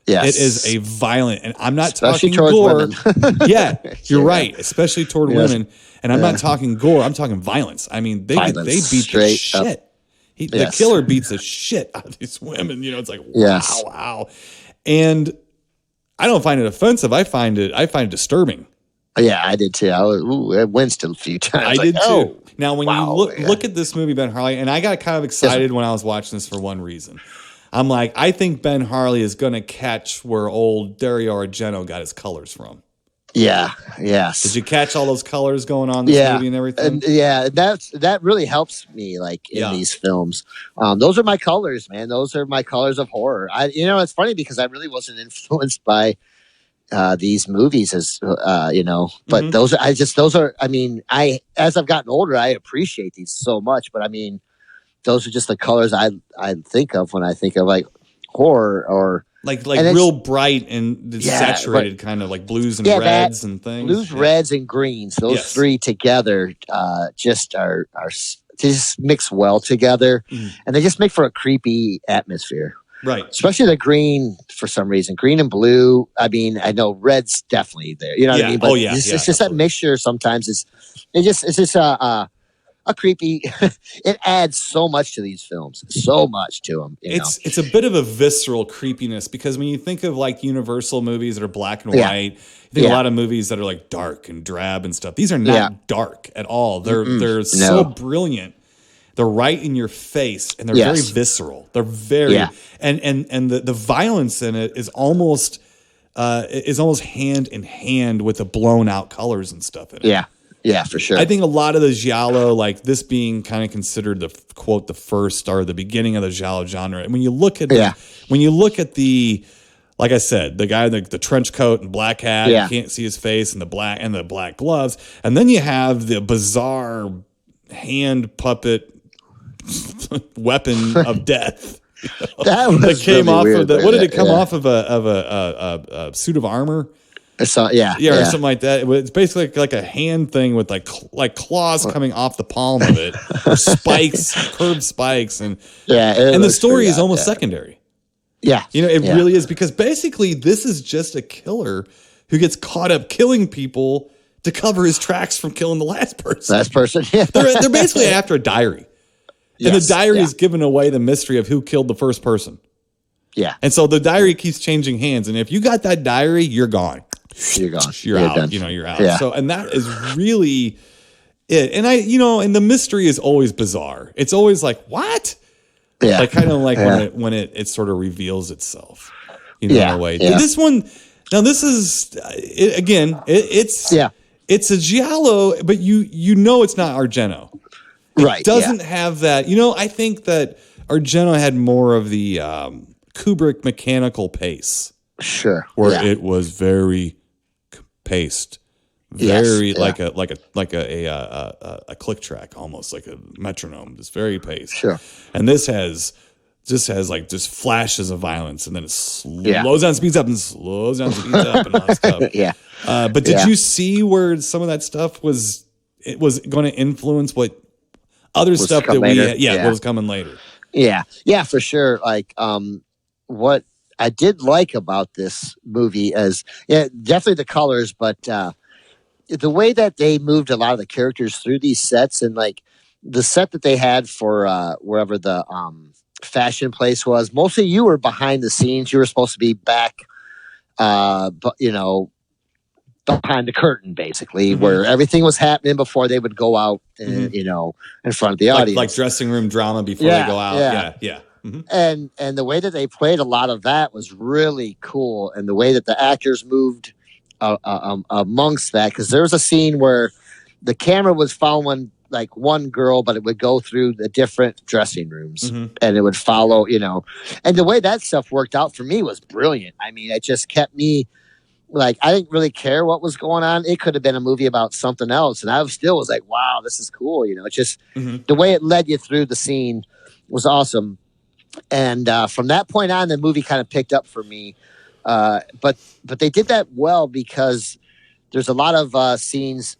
Speaker 4: it is a violent, and I'm not talking gore. You're right, especially toward women. And I'm not talking gore. I'm talking violence. I mean, they beat the shit. The killer beats the shit out of these women. It's like wow. And I don't find it offensive. I find it disturbing.
Speaker 5: Yeah, I did too. I winced a few times.
Speaker 4: I did too. Now, when you look at this movie, Ben Harley, and I got kind of excited when I was watching this for one reason. I'm like, I think Ben Harley is going to catch where old Dario Argento got his colors from.
Speaker 5: Yeah, yes.
Speaker 4: Did you catch all those colors going on in this movie and everything?
Speaker 5: That really helps me, like, in these films. Those are my colors, man. Those are my colors of horror. It's funny because I really wasn't influenced by these movies as but those are I mean, as I've gotten older, I appreciate these so much, but I mean, those are just the colors I think of when I think of like horror or
Speaker 4: like real bright and saturated kind of like blues and reds and things.
Speaker 5: Blues, reds, and greens. Those three together just are they just mix well together, and they just make for a creepy atmosphere.
Speaker 4: Right.
Speaker 5: Especially the green for some reason. Green and blue. I mean, I know red's definitely there. You know what I mean? But it's just that mixture sometimes it's just a creepy. It adds so much to these films. So much to them.
Speaker 4: It's a bit of a visceral creepiness because when you think of like Universal movies that are black and white, you think a lot of movies that are like dark and drab and stuff. These are not dark at all. They're so brilliant. They're right in your face, and they're very visceral. They're very and the violence in it is almost hand in hand with the blown out colors and stuff in it.
Speaker 5: Yeah, for sure.
Speaker 4: I think a lot of the giallo, like this being kind of considered the quote the first or the beginning of the giallo genre. And when you look at the like I said, the guy in the trench coat and black hat, you can't see his face, and the black gloves, and then you have the bizarre hand puppet weapon of death that came off of the. What did it come off of a suit of armor?
Speaker 5: Or something
Speaker 4: like that. It's basically like a hand thing with like claws coming off the palm of it, or spikes, curved spikes, and the story is almost secondary.
Speaker 5: Yeah,
Speaker 4: it really is, because basically this is just a killer who gets caught up killing people to cover his tracks from killing the last person. They're basically after a diary. And the diary is giving away the mystery of who killed the first person.
Speaker 5: Yeah.
Speaker 4: And so the diary keeps changing hands. And if you got that diary, you're gone.
Speaker 5: You're gone.
Speaker 4: You're out.
Speaker 5: Done.
Speaker 4: You're out.
Speaker 5: Yeah.
Speaker 4: So, and that is really it. And and the mystery is always bizarre. It's always like, what?
Speaker 5: Yeah.
Speaker 4: Like kind of like when it sort of reveals itself, in a way.
Speaker 5: Yeah.
Speaker 4: This one, now this is, it's a giallo, but you know it's not Argento. It doesn't have that. I think that Argento had more of the Kubrick mechanical pace.
Speaker 5: Sure.
Speaker 4: Where it was very paced. Very like a click track, almost like a metronome. It's very paced.
Speaker 5: Sure.
Speaker 4: And this has like just flashes of violence, and then it slows down, speeds up, and slows down, speeds up, and all that stuff. But did you see where some of that stuff was going to influence what other stuff that what was coming later?
Speaker 5: Yeah, for sure. Like, what I did like about this movie is definitely the colors, but the way that they moved a lot of the characters through these sets, and like the set that they had for wherever the fashion place was. Mostly, you were behind the scenes. You were supposed to be back, but behind the curtain, basically, where everything was happening before they would go out, in front of the audience,
Speaker 4: like dressing room drama before they go out. Yeah.
Speaker 5: And the way that they played a lot of that was really cool, and the way that the actors moved amongst that, because there was a scene where the camera was following like one girl, but it would go through the different dressing rooms, and it would follow, and the way that stuff worked out for me was brilliant. I mean, it just kept me. Like, I didn't really care what was going on. It could have been a movie about something else. And I still was like, wow, this is cool. It's just the way it led you through the scene was awesome. And from that point on, the movie kind of picked up for me. But they did that well, because there's a lot of scenes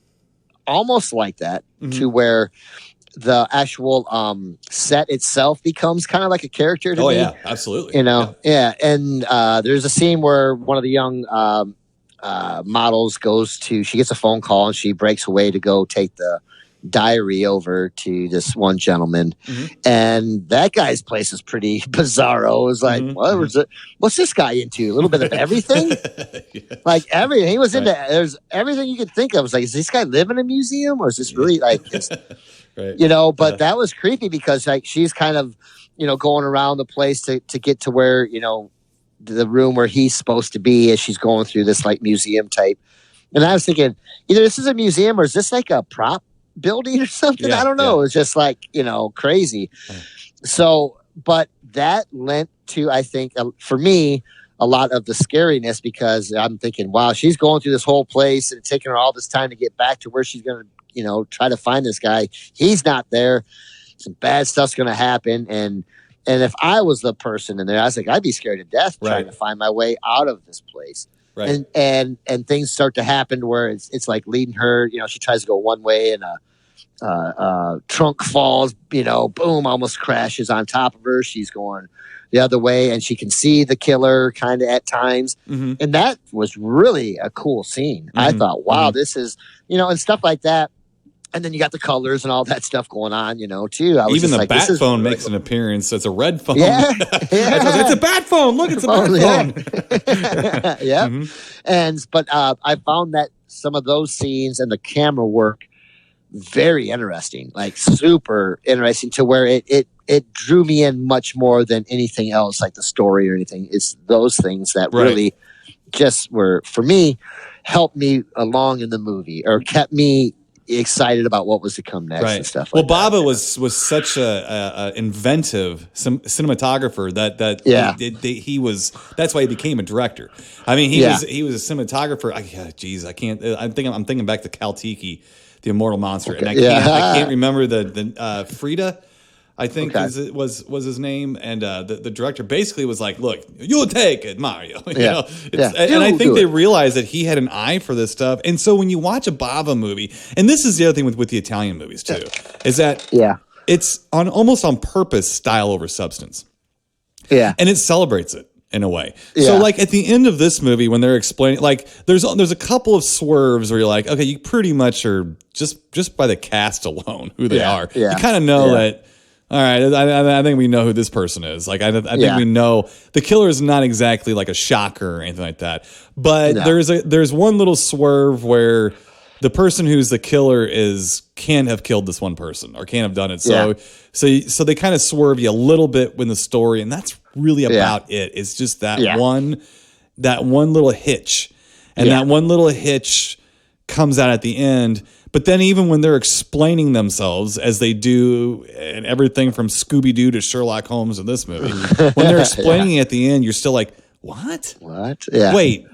Speaker 5: almost like that, to where the actual set itself becomes kind of like a character to me.
Speaker 4: Oh, yeah, absolutely.
Speaker 5: And there's a scene where one of the young models she gets a phone call, and she breaks away to go take the diary over to this one gentleman. And that guy's place is pretty bizarro. It was like, what's this guy into? A little bit of everything? Like everything. He was into, there's everything you could think of. I was like, does this guy live in a museum, or is this really like, but that was creepy, because like she's kind of, going around the place to get to where, the room where he's supposed to be, as she's going through this like museum type. And I was thinking, either this is a museum, or is this like a prop building or something? I don't know. It's just like, crazy. So, but that lent to, I think, for me, a lot of the scariness, because I'm thinking, wow, she's going through this whole place and it's taking her all this time to get back to where she's going to, try to find this guy. He's not there. Some bad stuff's going to happen. And if I was the person in there, I was like, I'd be scared to death trying to find my way out of this place. Right. And things start to happen where it's like leading her, she tries to go one way and trunk falls, boom, almost crashes on top of her. She's going the other way and she can see the killer kind of at times. Mm-hmm. And that was really a cool scene. Mm-hmm. I thought, wow, this is, and stuff like that. And then you got the colors and all that stuff going on, too.
Speaker 4: Even the bat phone makes an appearance. It's a red phone. Yeah. It's a bat phone. Look, it's a bat phone.
Speaker 5: Yeah. Mm-hmm. But I found that some of those scenes and the camera work very interesting, like super interesting, to where it drew me in much more than anything else, like the story or anything. It's those things that really just were, for me, helped me along in the movie or kept me excited about what was to come next and stuff like that.
Speaker 4: Bava was such a inventive cinematographer that he was. That's why he became a director. I mean, he was a cinematographer. I'm thinking back to Kaltiki, the Immortal Monster, and I can't remember the Frida, I think was his name, and the director basically was like, "Look, you'll take it, Mario." And I think they realized that he had an eye for this stuff. And so when you watch a Bava movie, and this is the other thing with the Italian movies too, is that it's almost on purpose style over substance. Yeah, and it celebrates it in a way. Yeah. So like at the end of this movie, when they're explaining, like there's a couple of swerves where you're like, okay, you pretty much are just by the cast alone who they are. Yeah. You kind of know that. All right, I think we know who this person is. Like, I think we know the killer is not exactly like a shocker or anything like that. But there's one little swerve where the person who's the killer can have killed this one person or can't have done it. So they kind of swerve you a little bit in the story, and that's really about it. It's just that one little hitch, and that one little hitch comes out at the end. But then even when they're explaining themselves, as they do in everything from Scooby-Doo to Sherlock Holmes in this movie, when they're explaining it at the end, you're still like, what? What? Yeah. Wait,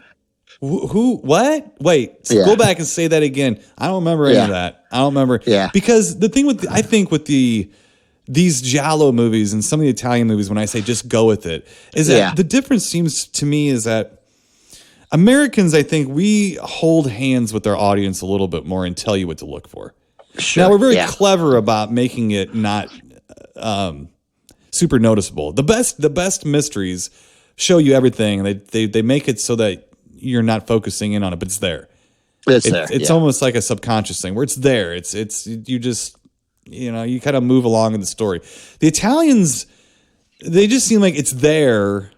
Speaker 4: who? What? Wait, go back and say that again. I don't remember any of that. I don't remember. Yeah. Because the thing I think with these Giallo movies and some of the Italian movies, when I say just go with it, is that the difference seems to me is that Americans, I think, we hold hands with our audience a little bit more and tell you what to look for. Sure. Now, we're very clever about making it not super noticeable. The best mysteries show you everything, and they make it so that you're not focusing in on it, but it's there. It's almost like a subconscious thing where it's there. It's you just, you kind of move along in the story. The Italians, they just seem like it's there,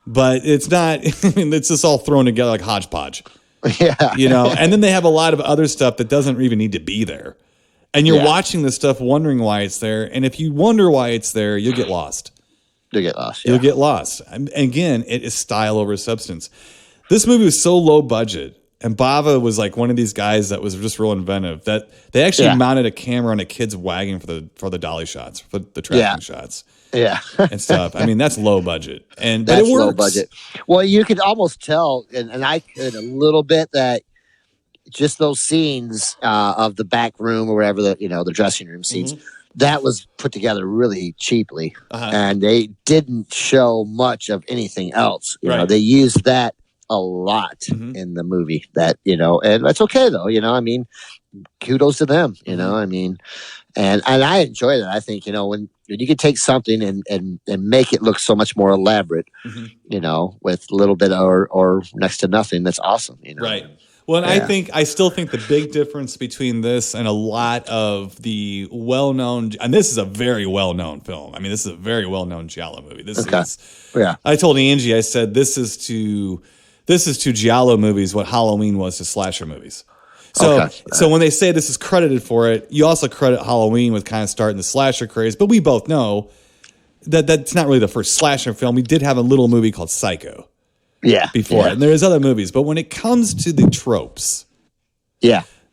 Speaker 4: but it's not. I mean, it's just all thrown together like hodgepodge. Yeah. And then they have a lot of other stuff that doesn't even need to be there. And you're watching this stuff wondering why it's there. And if you wonder why it's there, you'll get lost. You'll get lost. And again, it is style over substance. This movie was so low budget. And Bava was like one of these guys that was just real inventive, that they actually mounted a camera on a kid's wagon for the dolly shots, for the tracking shots. Yeah. And stuff. I mean, that's low budget. But it works. Low budget.
Speaker 5: Well, you could almost tell, and I could a little bit, that just those scenes of the back room or wherever the dressing room scenes, that was put together really cheaply. And they didn't show much of anything else. You know, they used that a lot in the movie, that, and that's okay though. I mean, kudos to them, I mean, and I enjoy that. I think, when you can take something and make it look so much more elaborate, with a little bit or next to nothing, that's awesome.
Speaker 4: Right. Well, and I still think the big difference between this and a lot of the well-known, and this is a very well-known film. I mean, this is a very well-known Giallo movie. This is, I told Angie, I said, this is to Giallo movies what Halloween was to slasher movies. So when they say this is credited for it, you also credit Halloween with kind of starting the slasher craze. But we both know that that's not really the first slasher film. We did have a little movie called Psycho. Before it. And there's other movies. But when it comes to the tropes,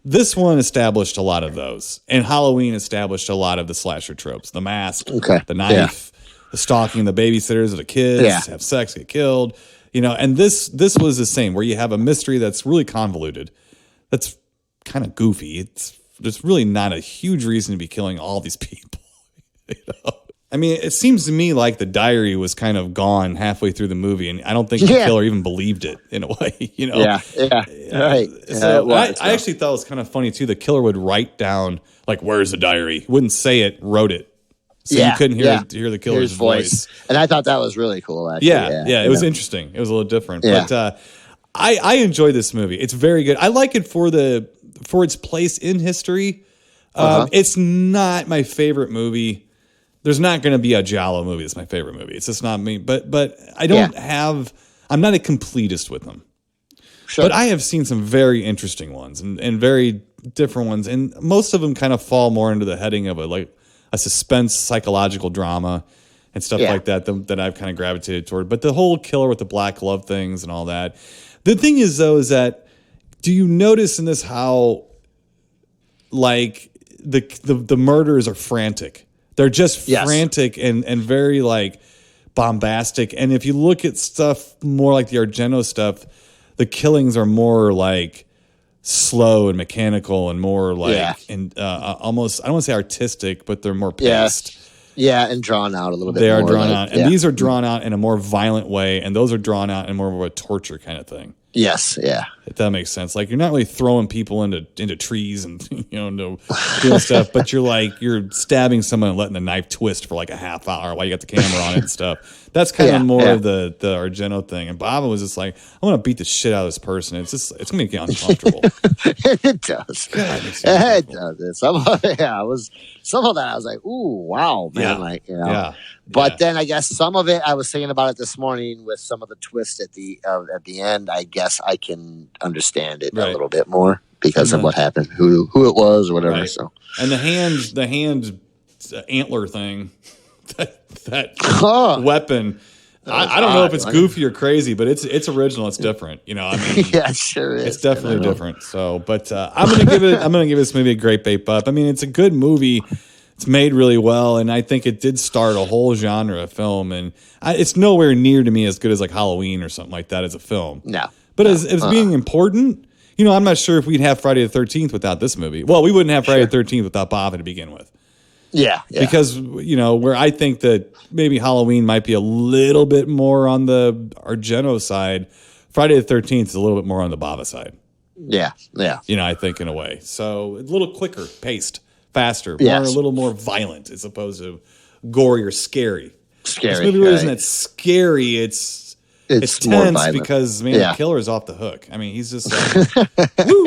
Speaker 4: this one established a lot of those. And Halloween established a lot of the slasher tropes. The mask, the knife, the stalking, the babysitters, the kids have sex, get killed. And this was the same, where you have a mystery that's really convoluted, that's kind of goofy. There's really not a huge reason to be killing all these people. I mean, it seems to me like the diary was kind of gone halfway through the movie, and I don't think the killer even believed it in a way.
Speaker 5: Yeah, right.
Speaker 4: So I actually thought it was kind of funny too. The killer would write down like, "Where's the diary?" He wouldn't say it, wrote it. So you couldn't hear the killer's voice.
Speaker 5: And I thought that was really cool, actually.
Speaker 4: Yeah, it was interesting. It was a little different. Yeah. But I enjoy this movie. It's very good. I like it for its place in history. It's not my favorite movie. There's not going to be a Giallo movie that's my favorite movie. It's just not me. But I don't have... I'm not a completist with them. Sure. But I have seen some very interesting ones and very different ones. And most of them kind of fall more into the heading of a suspense psychological drama and stuff like that I've kind of gravitated toward. But the whole killer with the black glove things and all that. The thing is, though, is that do you notice in this how like the murders are frantic? They're just frantic and very like bombastic. And if you look at stuff more like the Argento stuff, the killings are more like slow and mechanical and more like and almost, I don't want to say artistic, but they're more paced.
Speaker 5: Yeah, and drawn out a little bit.
Speaker 4: They are drawn out. And these are drawn out in a more violent way, and those are drawn out in more of a torture kind of thing.
Speaker 5: Yes, yeah.
Speaker 4: If that makes sense. Like, you're not really throwing people into trees and, doing stuff, but you're stabbing someone and letting the knife twist for like a half hour while you got the camera on it and stuff. That's kind of more of the Argento thing. And Bava was just like, I want to beat the shit out of this person. It's going to get uncomfortable.
Speaker 5: It does. God, it does. Some of that I was like, ooh, wow, man.
Speaker 4: Yeah.
Speaker 5: But then I guess some of it, I was thinking about it this morning with some of the twists at the end. I guess I can understand it a little bit more because of what happened, who it was or whatever. Right. So,
Speaker 4: and the hand antler thing, that weapon. I don't know if it's goofy or crazy, but it's original. It's different. I mean,
Speaker 5: yeah, sure is.
Speaker 4: It's definitely different. So, but I'm gonna give this movie a great bait up. I mean, it's a good movie. It's made really well, and I think it did start a whole genre of film. And it's nowhere near to me as good as like Halloween or something like that as a film.
Speaker 5: No,
Speaker 4: but as being important, I'm not sure if we'd have Friday the 13th without this movie. Well, we wouldn't have Friday the 13th without Bava to begin with.
Speaker 5: Yeah.
Speaker 4: Because where I think that maybe Halloween might be a little bit more on the Argento side, Friday the 13th is a little bit more on the Bava side.
Speaker 5: Yeah.
Speaker 4: I think in a way, so a little quicker paced. Faster, a little more violent as opposed to gory or scary. This movie really isn't that scary. It's tense because the killer's off the hook. I mean, he's just like, woo,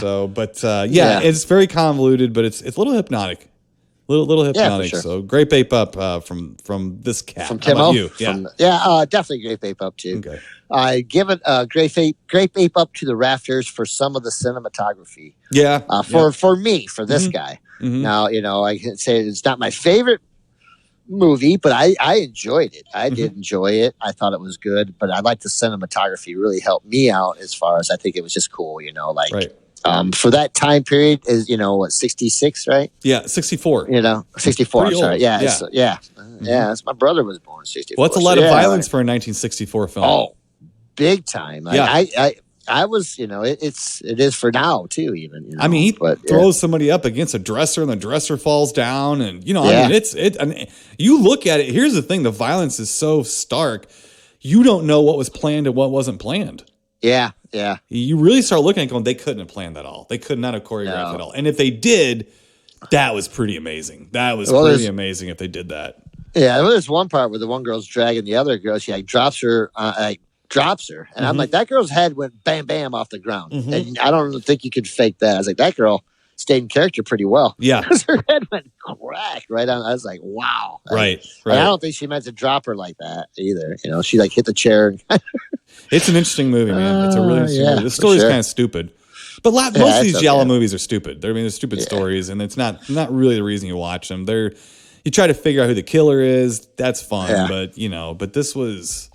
Speaker 4: So, but it's very convoluted, but it's a little hypnotic, little hypnotic. Sure. So great bape up from this cat.
Speaker 5: From Timo.
Speaker 4: How about you?
Speaker 5: Definitely great bape up too.
Speaker 4: Okay.
Speaker 5: I give it a great bape up to the rafters for some of the cinematography.
Speaker 4: Yeah.
Speaker 5: For me, for this guy. Mm-hmm. Now, I can say it's not my favorite movie, but I enjoyed it. I did enjoy it. I thought it was good, but I like the cinematography really helped me out as far as I think it was just cool, for that time period is, 66, right?
Speaker 4: Yeah, 64.
Speaker 5: 64. I'm sorry. Yeah.
Speaker 4: Yeah.
Speaker 5: That's my brother was born in 64.
Speaker 4: Well, that's a lot of violence for a 1964 film.
Speaker 5: Oh, big time. I was, it is for now too, even.
Speaker 4: I mean, he throws somebody up against a dresser and the dresser falls down, and I mean, you look at it. Here's the thing: the violence is so stark. You don't know what was planned and what wasn't planned.
Speaker 5: Yeah.
Speaker 4: You really start looking at it going, they couldn't have planned that all. They could not have choreographed it all. And if they did, that was pretty amazing. That was pretty amazing if they did that.
Speaker 5: Yeah, there's one part where the one girl's dragging the other girl. She drops her. And I'm like, that girl's head went bam, bam off the ground. Mm-hmm. And I don't think you could fake that. I was like, that girl stayed in character pretty well.
Speaker 4: Yeah.
Speaker 5: Because her head went crack right on. I was like, wow.
Speaker 4: Right.
Speaker 5: And I don't think she meant to drop her like that either. She like hit the chair.
Speaker 4: It's an interesting movie, man. It's a really interesting movie. The story's kind of stupid. But most of these Giallo movies are stupid. They're stupid stories, and it's not really the reason you watch them. You try to figure out who the killer is. That's fun, but this was...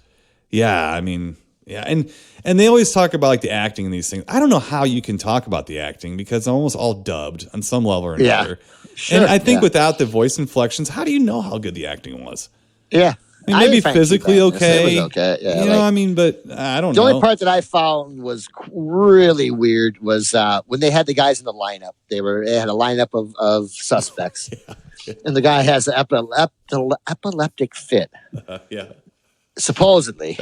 Speaker 4: Yeah, I mean, and they always talk about like the acting in these things. I don't know how you can talk about the acting because it's almost all dubbed on some level or another.
Speaker 5: Sure,
Speaker 4: and I think without the voice inflections, how do you know how good the acting was?
Speaker 5: Yeah,
Speaker 4: I mean, maybe
Speaker 5: didn't find it too
Speaker 4: physically
Speaker 5: bad.
Speaker 4: okay.
Speaker 5: It was okay. Yeah,
Speaker 4: You know, I mean, but I don't
Speaker 5: the
Speaker 4: know.
Speaker 5: only part that I found was really weird was when they had the guys in the lineup. They had a lineup of suspects, and the guy has an epileptic fit.
Speaker 4: Yeah.
Speaker 5: Supposedly,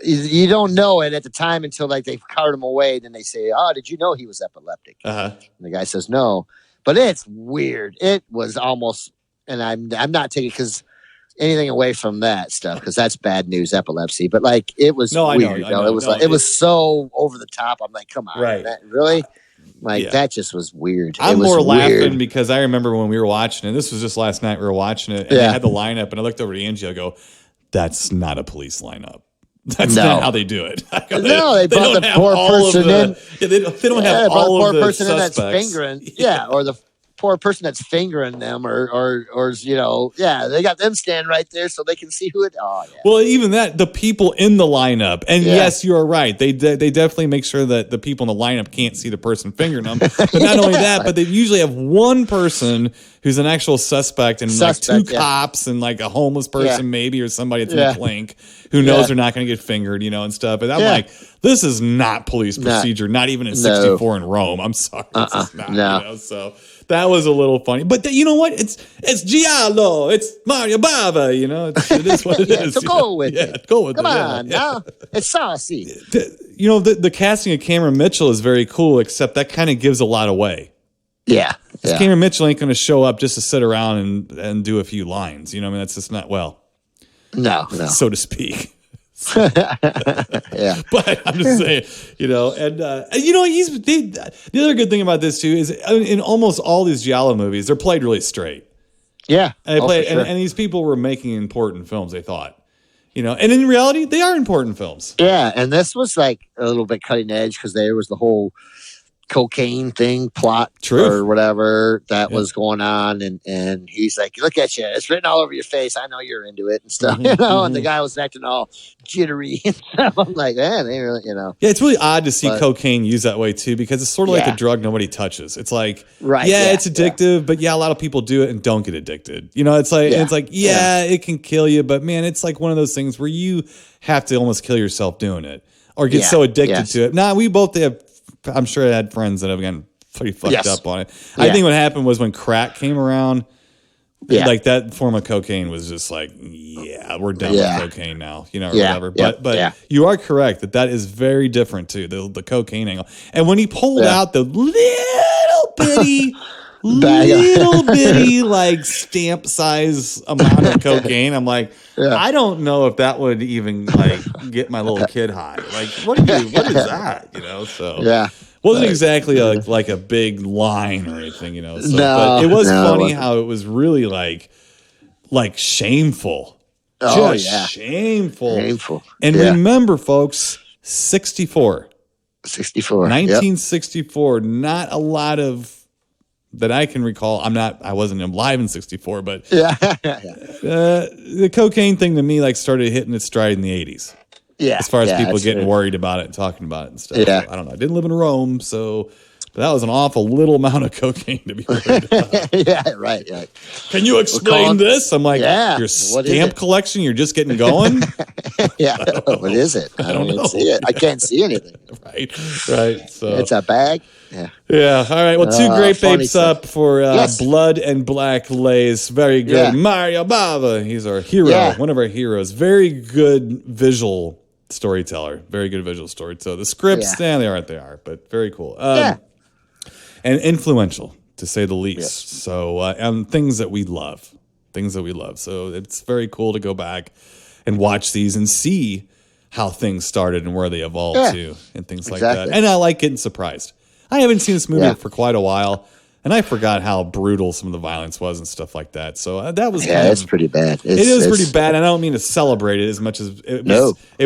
Speaker 5: you don't know it at the time until like they cart him away. Then they say, "Oh, did you know he was epileptic?" And the guy says, "No," but it's weird. It was almost, and I'm not taking because anything away from that stuff because that's bad news, epilepsy. But like it was weird. I know. It was it was so over the top. I'm like, come on,
Speaker 4: right?
Speaker 5: Really? Like that just was weird.
Speaker 4: I'm
Speaker 5: more
Speaker 4: laughing because I remember when we were watching it. This was just last night. We were watching it, and they had the lineup, and I looked over to Angie. I go, "That's not a police lineup. That's not how they do it."
Speaker 5: No, they brought the poor person in.
Speaker 4: They don't have all of the
Speaker 5: person in that's
Speaker 4: suspects.
Speaker 5: fingering. Or the poor person that's fingering them, or they got them stand right there so they can see who it. Oh, yeah.
Speaker 4: Well, even that, the people in the lineup, and yes, you are right. They definitely make sure that the people in the lineup can't see the person fingering them. But not only that, but they usually have one person who's an actual suspect and like two cops and like a homeless person maybe or somebody that's in a clink who knows they're not going to get fingered, and stuff. And I'm like, this is not police procedure, not even in 64 in Rome. I'm sorry. This is not, so that was a little funny. But you know what? It's Giallo. It's Mario Bava, it is what it is.
Speaker 5: So go with it.
Speaker 4: Go with
Speaker 5: Come
Speaker 4: it.
Speaker 5: on now. It's saucy.
Speaker 4: The casting of Cameron Mitchell is very cool, except that kind of gives a lot away.
Speaker 5: Yeah.
Speaker 4: Cameron Mitchell ain't going to show up just to sit around and do a few lines. That's just not,
Speaker 5: no.
Speaker 4: So to speak.
Speaker 5: Yeah.
Speaker 4: But I'm just saying, and the other good thing about this too is in almost all these Giallo movies, they're played really straight.
Speaker 5: Yeah.
Speaker 4: And and these people were making important films, they thought. And in reality, they are important films.
Speaker 5: Yeah, and this was like a little bit cutting edge because there was the whole cocaine thing plot or whatever that was going on, and he's like, look at you, it's written all over your face, I know you're into it and stuff. And the guy was acting all jittery and stuff. I'm like, man, they really,
Speaker 4: yeah, it's really odd to see cocaine used that way too, because it's sort of like a drug nobody touches. It's like, it's addictive, but a lot of people do it and don't get addicted. It's like it can kill you, but man, it's like one of those things where you have to almost kill yourself doing it or get so addicted to it. Nah, we both have. I'm sure I had friends that have gotten pretty fucked up on it. I think what happened was when crack came around, like that form of cocaine was just like, we're done with cocaine now, or whatever. But you are correct that is very different too, the cocaine angle. And when he pulled out the little bitty like stamp size amount of cocaine, I'm like, I don't know if that would even like get my little kid high. Like, what is that? So wasn't exactly like a big line or anything, So, but it was funny how it was really like shameful. Shameful. And remember, folks, 64. 1964. Not a lot of that I can recall. I wasn't alive in 64, but the cocaine thing to me started hitting its stride in the 80s.
Speaker 5: Yeah.
Speaker 4: As far as people getting worried about it and talking about it and stuff.
Speaker 5: Yeah.
Speaker 4: So, I don't know. I didn't live in Rome, so that was an awful little amount of cocaine to be worried about.
Speaker 5: Right.
Speaker 4: Can you explain this? I'm like, your stamp collection, you're just getting going?
Speaker 5: What is it? I don't even see it. I can't see anything.
Speaker 4: Right. So
Speaker 5: it's a bag.
Speaker 4: Yeah. All right. Well, two great babes up for Blood and Black Lace. Very good. Mario Bava. He's our hero. One of our heroes. Very good visual storyteller. Very good visual storyteller. The scripts, they are, but very cool. And influential, to say the least. Yes. So, and things that we love. So it's very cool to go back and watch these and see how things started and where they evolved to and things like that. And I like getting surprised. I haven't seen this movie for quite a while, and I forgot how brutal some of the violence was and stuff like that. So that was
Speaker 5: it's pretty bad.
Speaker 4: It's pretty bad, and I don't mean to celebrate it as much as it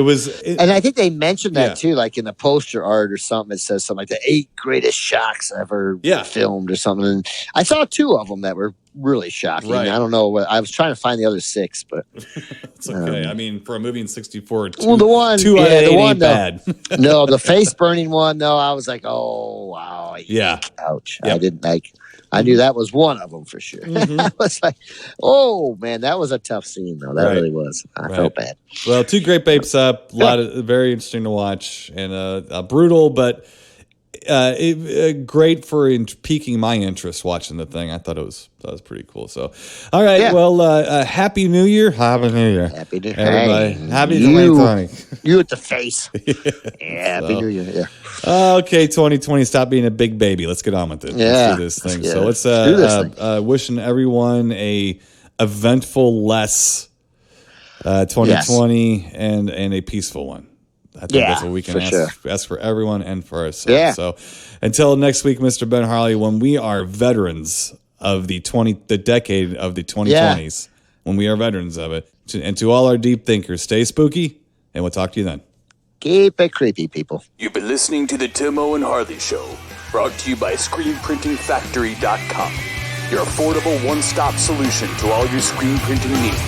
Speaker 4: was.
Speaker 5: And I think they mentioned that too, like in the poster art or something. It says something like the 8 greatest shocks ever filmed or something. And I saw 2 of them that were really shocking.
Speaker 4: Right.
Speaker 5: I don't know. I was trying to find the other 6, but
Speaker 4: It's okay. I mean, for a movie in '64, two
Speaker 5: well, the one,
Speaker 4: out of
Speaker 5: yeah,
Speaker 4: eight
Speaker 5: the one,
Speaker 4: ain't bad.
Speaker 5: no, the face burning one. No, I was like, oh wow,
Speaker 4: Yeah.
Speaker 5: ouch.
Speaker 4: Yep.
Speaker 5: I didn't like. I knew that was one of them for sure. I was like, oh man, that was a tough scene though. That
Speaker 4: Right.
Speaker 5: really was. I felt bad.
Speaker 4: Well, 2 great babes up. A lot of very interesting to watch and brutal, but great for piquing my interest watching the thing. I thought that was pretty cool. So, all right.
Speaker 5: Yeah.
Speaker 4: Well, Happy New Year. Happy New Year.
Speaker 5: Happy New Year.
Speaker 4: Everybody.
Speaker 5: Hey,
Speaker 4: Happy
Speaker 5: you.
Speaker 4: 2020.
Speaker 5: You at the face. Happy New Year. Yeah.
Speaker 4: Okay, 2020, stop being a big baby. Let's get on with it.
Speaker 5: Yeah.
Speaker 4: Let's do this thing.
Speaker 5: Yeah.
Speaker 4: So let's
Speaker 5: do this thing.
Speaker 4: wishing everyone a eventful, less 2020 and a peaceful one. I think that's what we can ask for everyone and for ourselves.
Speaker 5: Yeah.
Speaker 4: So until next week, Mr. Ben Harley, when we are veterans of the decade of the 2020s, when we are veterans of it, and to all our deep thinkers, stay spooky, and we'll talk to you then.
Speaker 5: Keep it creepy, people.
Speaker 3: You've been listening to the Timo and Harley Show, brought to you by ScreenPrintingFactory.com, your affordable one-stop solution to all your screen printing needs.